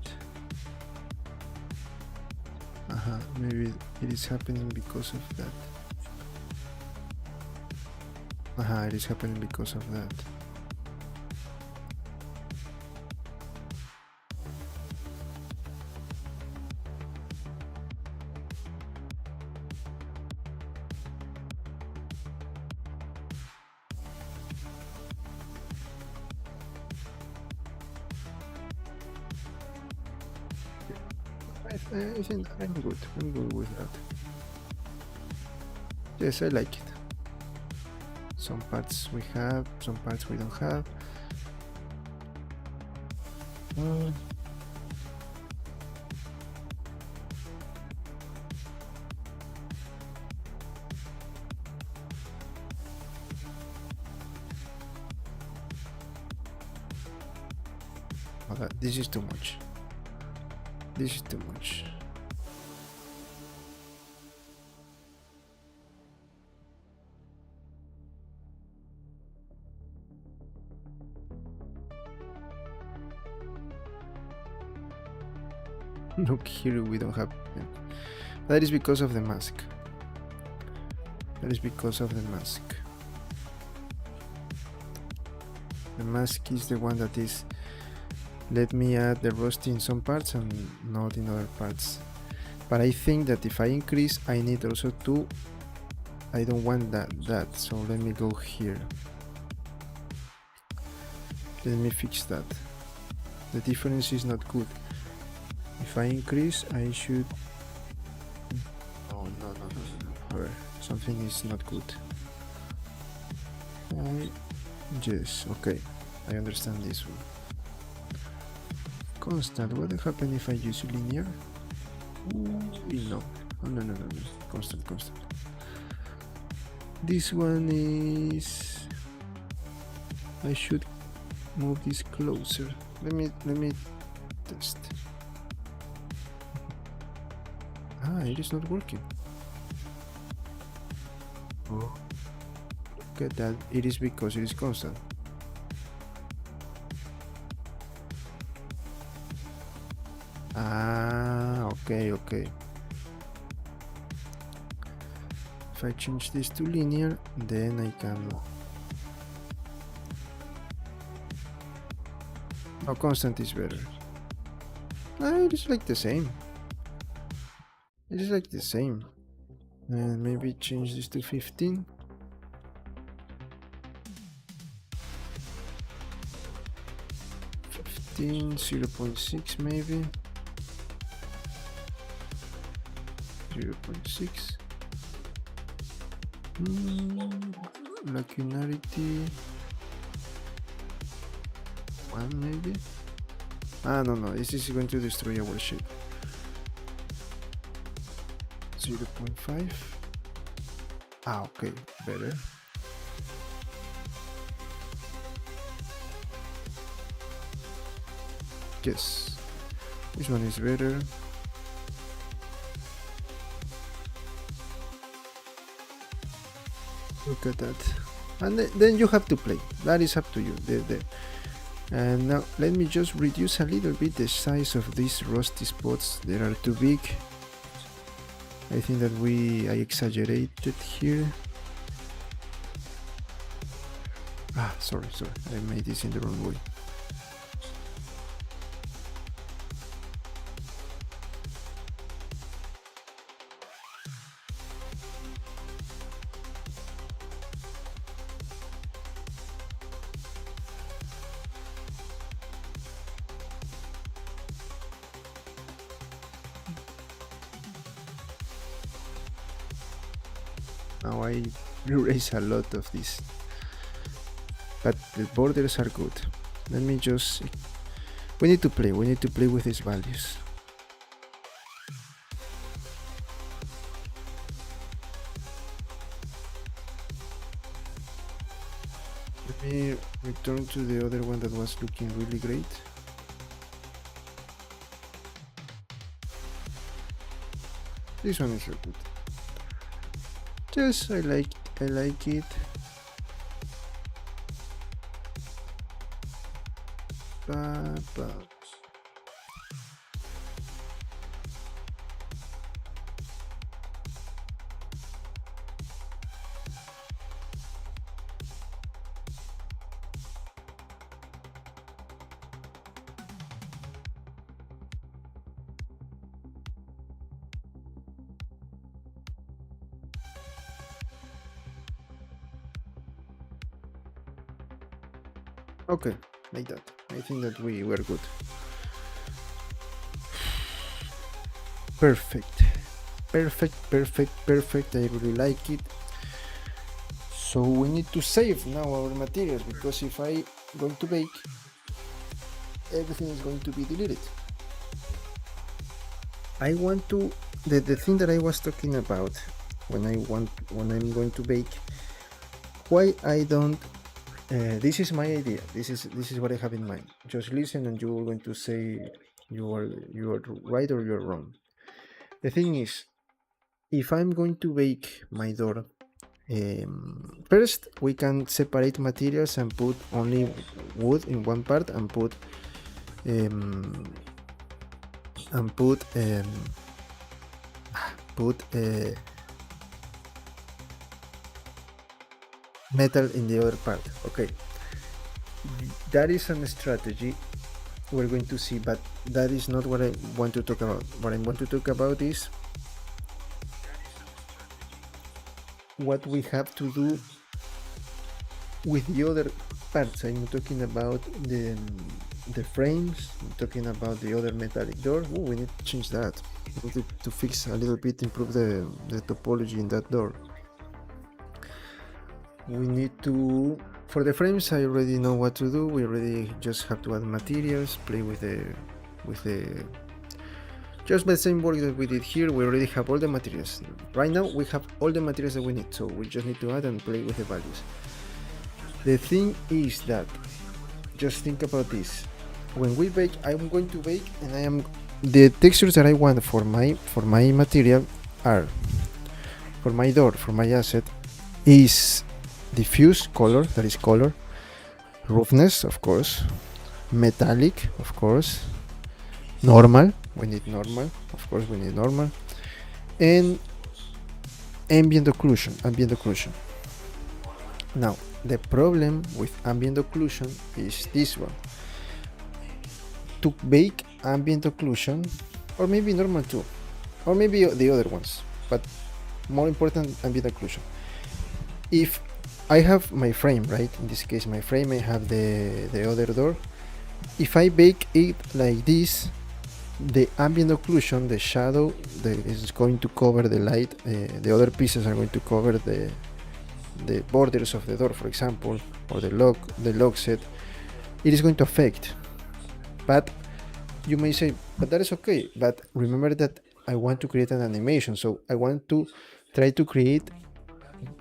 [SPEAKER 1] Maybe it is happening because of that. It is happening because of that. I think I'm good. I'm good with that. Yes, I like it. Some parts we have, some parts we don't have. Okay, this is too much. This is too much. Look here, we don't have. That is because of the mask. That is because of the mask. The mask is the one that is. Let me add the rusty in some parts and not in other parts. But I think that if I increase, I need also to. I don't want that. So let me go here. Let me fix that. The difference is not good. If I increase, I should. Oh no. Something is not good. Yes, okay. I understand this one. Constant. What will happen if I use linear? No. No. Constant. This one is. I should move this closer. Let me test. It is not working. Oh. Look at that. It is because it is constant. Okay. If I change this to linear, then I can. No, constant is better. It is like the same. It is like the same. And maybe change this to 15. 0.6 maybe. 0.6. Lacunarity 1 maybe. No, this is going to destroy our ship. 0.5. Okay, better. Yes, this one is better. Look at that. And then you have to play. That is up to you. And now let me just reduce a little bit the size of these rusty spots. They are too big. I think that I exaggerated here. Sorry. I made this in the wrong way. Now I erase a lot of this, but the borders are good. Let me just. We need to play with these values. Let me return to the other one that was looking really great. This one is so good. Yes, I like it. But okay, like that. I think that we were good. perfect. Perfect. I really like it. So we need to save now our materials, because if I going to bake, everything is going to be deleted. I want to the thing that I was talking about when I'm going to bake. Why I don't this is my idea. This is what I have in mind. Just listen, and you are going to say you are right or you are wrong. The thing is, if I'm going to bake my door, first we can separate materials and put only wood in one part, and put metal in the other part. Okay, that is a strategy we're going to see, but that is not what I want to talk about. What I want to talk about is what we have to do with the other parts. I'm talking about the frames. I'm talking about the other metallic door. Oh, we need to change that. We need to fix a little bit, improve the topology in that door. We need to, for the frames, I already know what to do. We already just have to add materials, play with the just the same work that we did here. We already have all the materials. Right now we have all the materials that we need, so we just need to add and play with the values. The thing is that, just think about this. When we bake, I'm going to bake, and the textures that I want for my material are, for my door, for my asset, is diffuse color, that is color, roughness, of course, metallic, of course, normal, we need normal, of course we need normal, and ambient occlusion. Now, the problem with ambient occlusion is this one. To bake ambient occlusion, or maybe normal too, or maybe the other ones, but more important, ambient occlusion. If I have my frame, right? In this case, my frame, I have the other door. If I bake it like this, the ambient occlusion, the shadow, is going to cover the light. The other pieces are going to cover the borders of the door, for example, or the lock set. It is going to affect. But you may say, but that is okay. But remember that I want to create an animation, so I want to try to create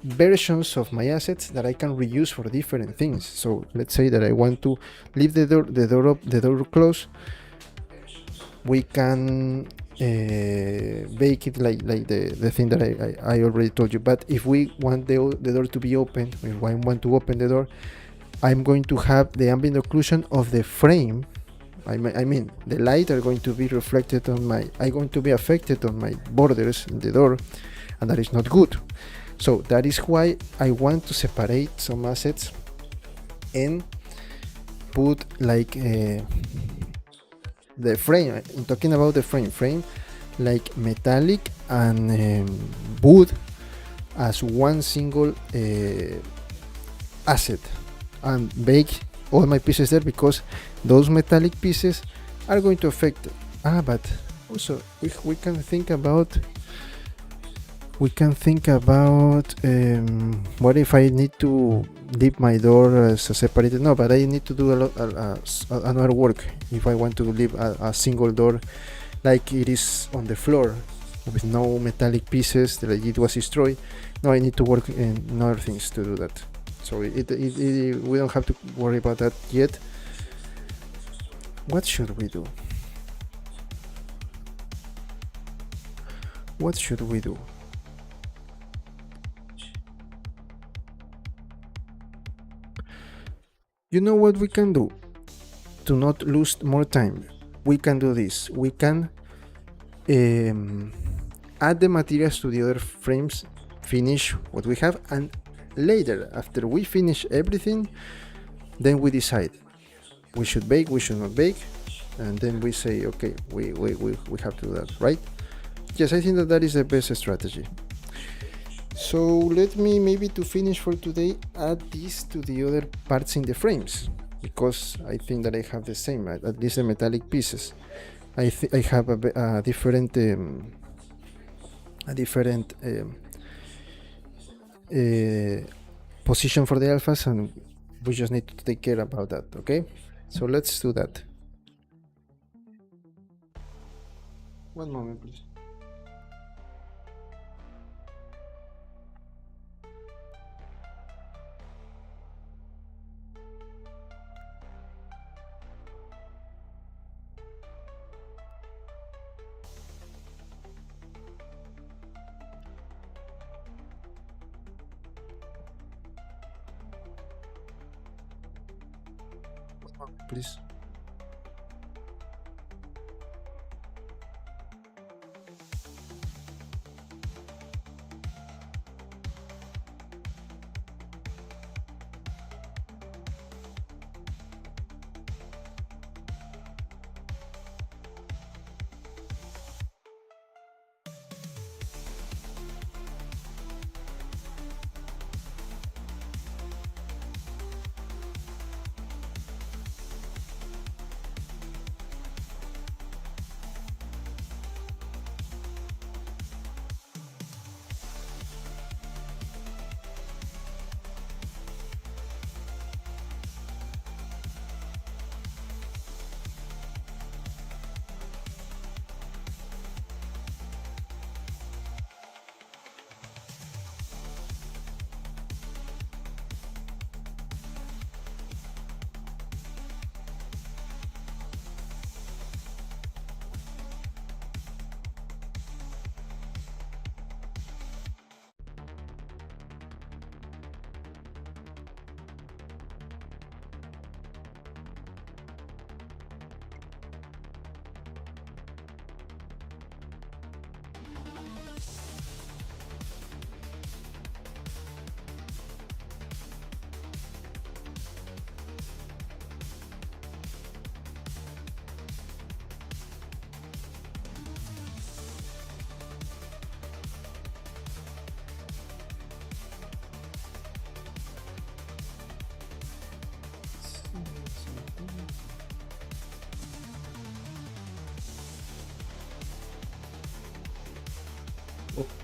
[SPEAKER 1] versions of my assets that I can reuse for different things. So let's say that I want to leave the door closed. We can bake it like the thing that I already told you. But if we want the door to be open, if I want to open the door, I'm going to have the ambient occlusion of the frame. I mean, the light are going to be reflected on I'm going to be affected on my borders in the door, and that is not good. So that is why I want to separate some assets and put like the frame. I'm talking about the frame like metallic and wood as one single asset, and bake all my pieces there, because those metallic pieces are going to affect. But also we can think about what if I need to leave my door as a separated? No, but I need to do another work if I want to leave a single door like it is on the floor with no metallic pieces that it was destroyed. No, I need to work in other things to do that. So we don't have to worry about that yet. What should we do? You know what we can do to not lose more time? We can do this. We can add the materials to the other frames, finish what we have, and later, after we finish everything, then we decide we should bake, we should not bake, and then we say, okay, we have to do that, right? Yes, I think that is the best strategy. So let me, maybe to finish for today, add this to the other parts in the frames, because I think that I have the same, at least the metallic pieces. I have a different position for the alphas, and we just need to take care about that. Okay, so let's do that. One moment, please. Please.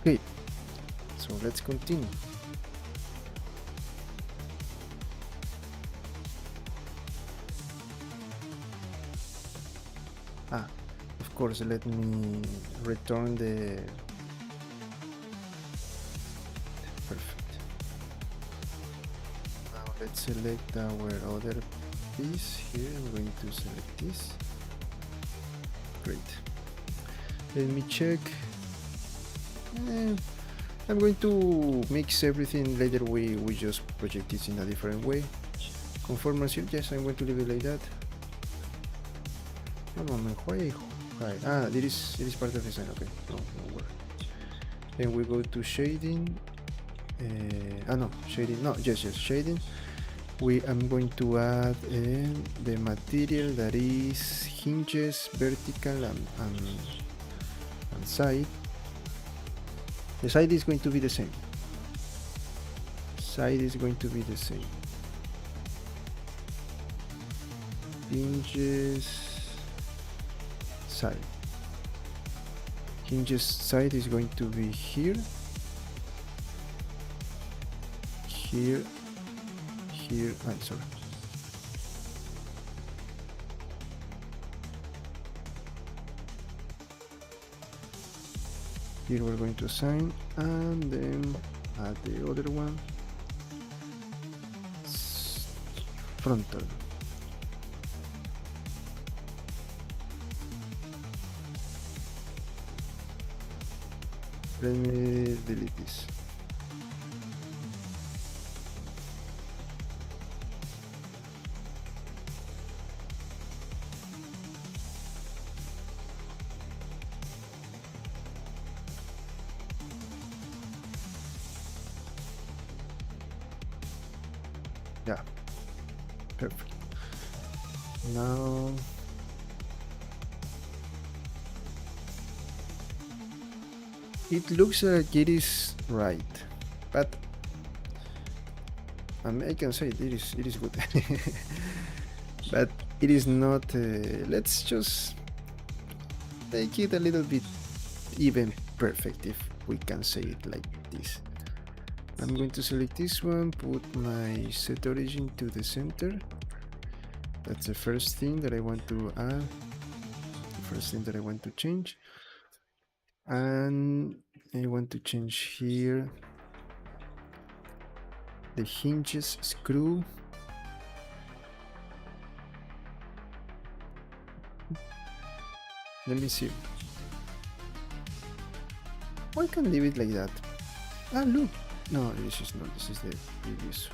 [SPEAKER 1] Okay, so let's continue. Of course, let me return the perfect. Now let's select our other piece here. I'm going to select this. Great. Let me check. I'm going to mix everything later. We just project this in a different way. Conformance here, yes, I'm going to leave it like that. One moment, why? This is part of the design. Okay, no worry. Then we go to shading. Shading. No, yes, shading. I'm going to add the material that is hinges, vertical and side. The side is going to be the same. Hinges side. Hinges side is going to be here. Here. I'm sorry. Here we're going to assign, and then add the other one, frontal. Let me delete this. Yeah, perfect. Now it looks like it is right, but I can say it is good. But it is not. Let's just make it a little bit even perfect, if we can say it like this. I'm going to select this one, put my set origin to the center. That's the first thing that I want to add, the first thing that I want to change. And I want to change here the hinges screw. Let me see. I can leave it like that. Ah, look. No, this is not. This is the previous.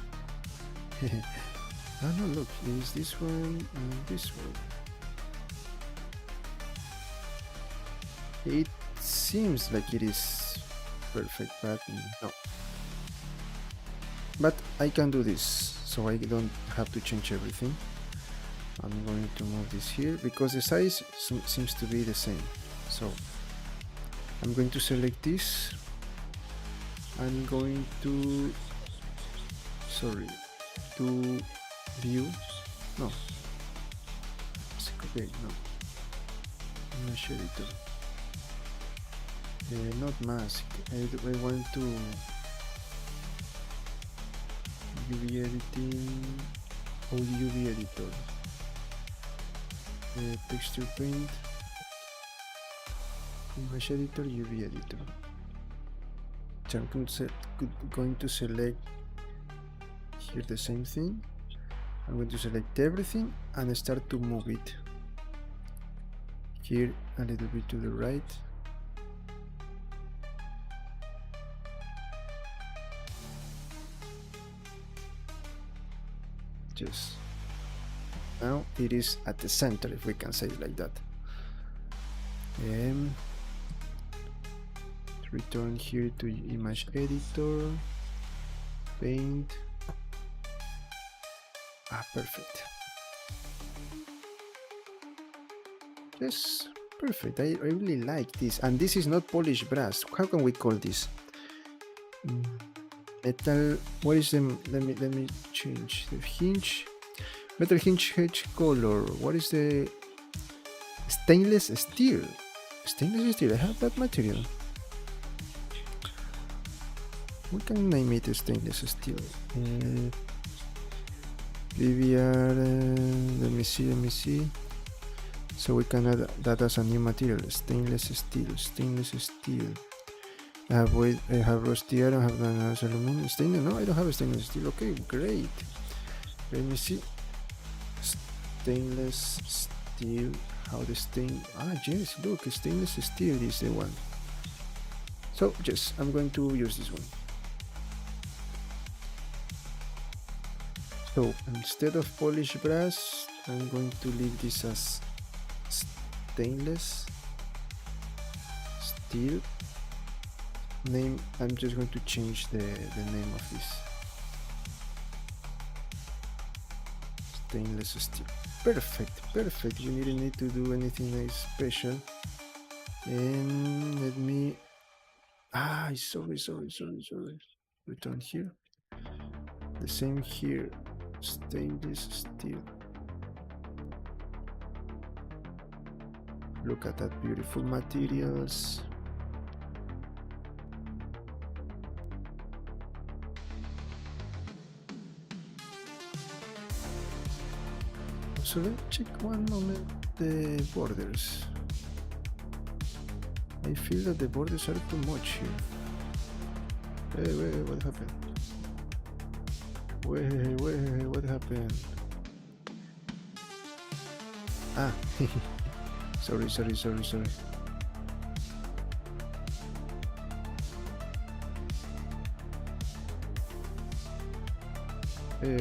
[SPEAKER 1] Ah, no, look. It is this one and this one. It seems like it is perfect, but no. But I can do this, so I don't have to change everything. I'm going to move this here because the size seems to be the same. So I'm going to select this. I'm going to to view. No. Okay, no. Mesh editor. Not mask. I want to UV editing or UV editor. Texture paint. Mesh editor, UV editor. So I'm going to select here the same thing. I'm going to select everything and start to move it here a little bit to the right. Just now it is at the center, if we can say it like that. Return here to image editor, paint. Ah, perfect. Yes, perfect. I really like this. And this is not polished brass. How can we call this? Metal. What is the? Let me change the hinge. Metal hinge hedge color. What is the? Stainless steel. Stainless steel. I have that material. We can name it stainless steel. PBR. Let me see. So we can add that as a new material. Stainless steel. I have rusty iron. I have aluminum. Stainless. No, I don't have a stainless steel. Okay, great. Let me see. Stainless steel. How the stain? Ah, yes. Look, stainless steel is the one. So yes, I'm going to use this one. So instead of polished brass, I'm going to leave this as stainless steel. Name, I'm just going to change the name of this. Stainless steel. Perfect. You didn't need to do anything special. And let me... sorry. Return here. The same here. Stainless steel. Look at that beautiful materials. So let's check one moment the borders. I feel that the borders are too much here. Wait, what happened? Wait, what happened? Ah, sorry.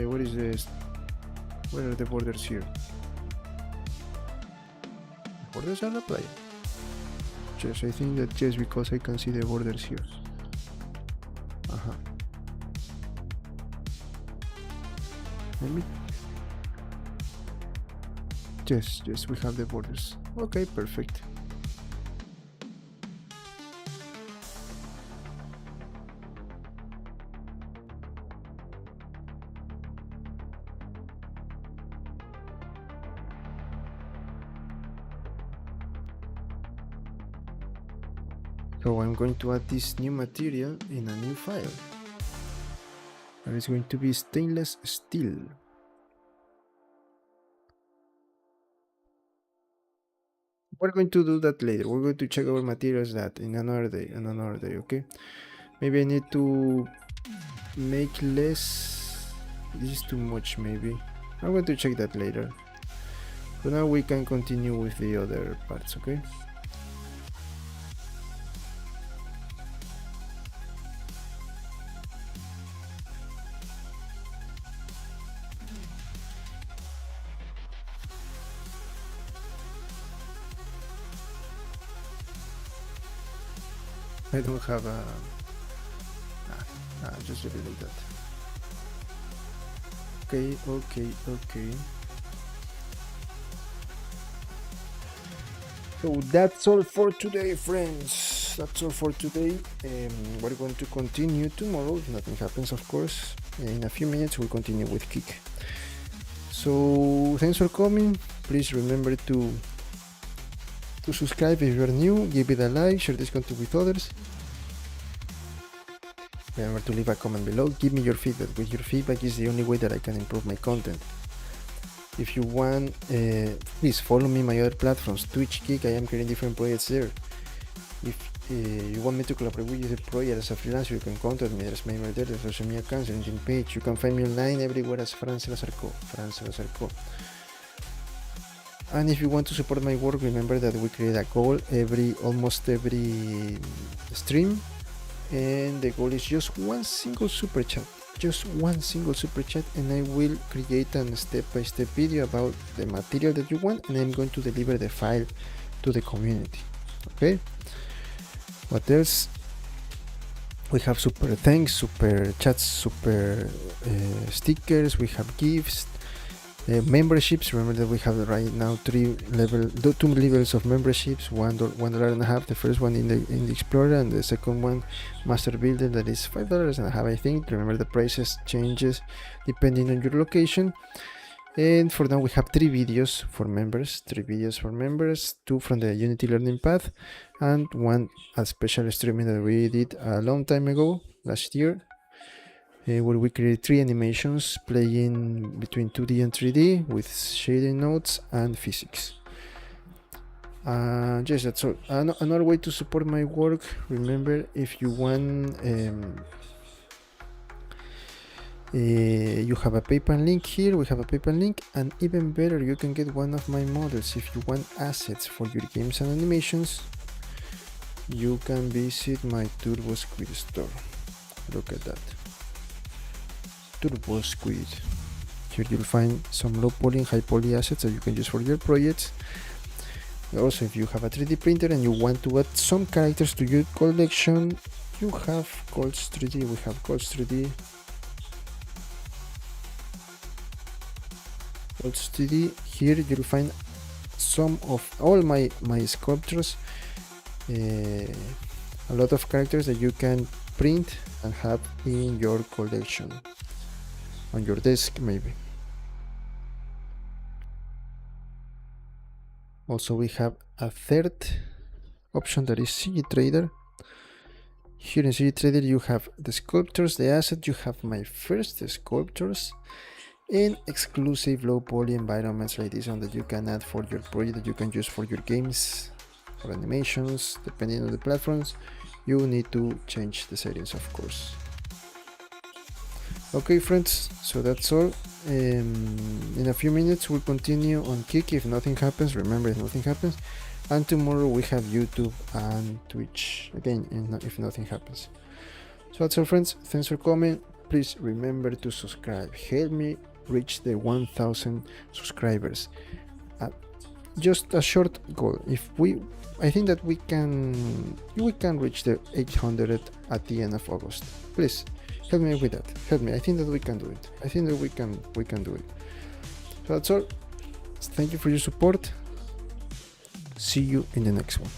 [SPEAKER 1] What is this? Where are the borders here? The borders are applied. Yes, I think that yes, because I can see the borders here. Let me... Yes, we have the borders. Okay, perfect. So I'm going to add this new material in a new file. And it's going to be stainless steel. We're going to do that later. We're going to check our materials that in another day, okay? Maybe I need to make less. This is too much, maybe. I'm going to check that later. For now, we can continue with the other parts, okay? I don't have a... just leave it like that. Okay. So that's all for today, friends. That's all for today. We're going to continue tomorrow if nothing happens, of course. In a few minutes we'll continue with Kick. So thanks for coming. Please remember to subscribe if you're new, give it a like, share this content with others. Remember to leave a comment below, give me your feedback. With your feedback is the only way that I can improve my content. If you want, please follow me on my other platforms, Twitch, Kick. I am creating different projects there. If you want me to collaborate with you project as a freelancer, you can contact me. There's my email there, there's social media accounts, LinkedIn page. You can find me online everywhere as Fran Salazar Co. And if you want to support my work, remember that we create a goal almost every stream, and the goal is just one single super chat, and I will create a step-by-step video about the material that you want, and I'm going to deliver the file to the community. Okay, what else? We have super thanks, super chats, super stickers, we have gifts, memberships. Remember that we have right now two levels of memberships, $1.50. The first one in the Explorer, and the second one Master Builder, that is $5.50, I think. Remember the prices changes depending on your location. And for now we have 3 videos for members, 2 from the Unity Learning Path, and 1 a special streaming that we did a long time ago, last year, where we create 3 animations playing between 2D and 3D with shading nodes and physics. Yes, that's all. Another way to support my work, remember, if you want, you have a PayPal link here. We have a PayPal link, and even better, you can get one of my models. If you want assets for your games and animations, you can visit my Turbo Squid store. Look at that, Turbo Squid. Here you'll find some low poly and high poly assets that you can use for your projects. Also, if you have a 3D printer and you want to add some characters to your collection, you have Colts 3D. We have Colts 3D. Here you'll find some of all my sculptures, a lot of characters that you can print and have in your collection, on your desk maybe. Also, we have a third option, that is CG Trader. Here in CG Trader you have the sculptures, the assets. You have my first sculptures and exclusive low poly environments like this one that you can add for your project, that you can use for your games or animations. Depending on the platforms, you need to change the settings, of course. Okay, friends, so that's all. In a few minutes we'll continue on Kick if nothing happens. Remember, if nothing happens. And tomorrow we have YouTube and Twitch again if nothing happens. So that's all, friends. Thanks for coming. Please remember to subscribe. Help me reach the 1,000 subscribers. Just a short goal. I think that we can reach the 800 at the end of August. Please help me with that. Help me. I think that we can do it. I think that we can do it. So that's all. Thank you for your support. See you in the next one.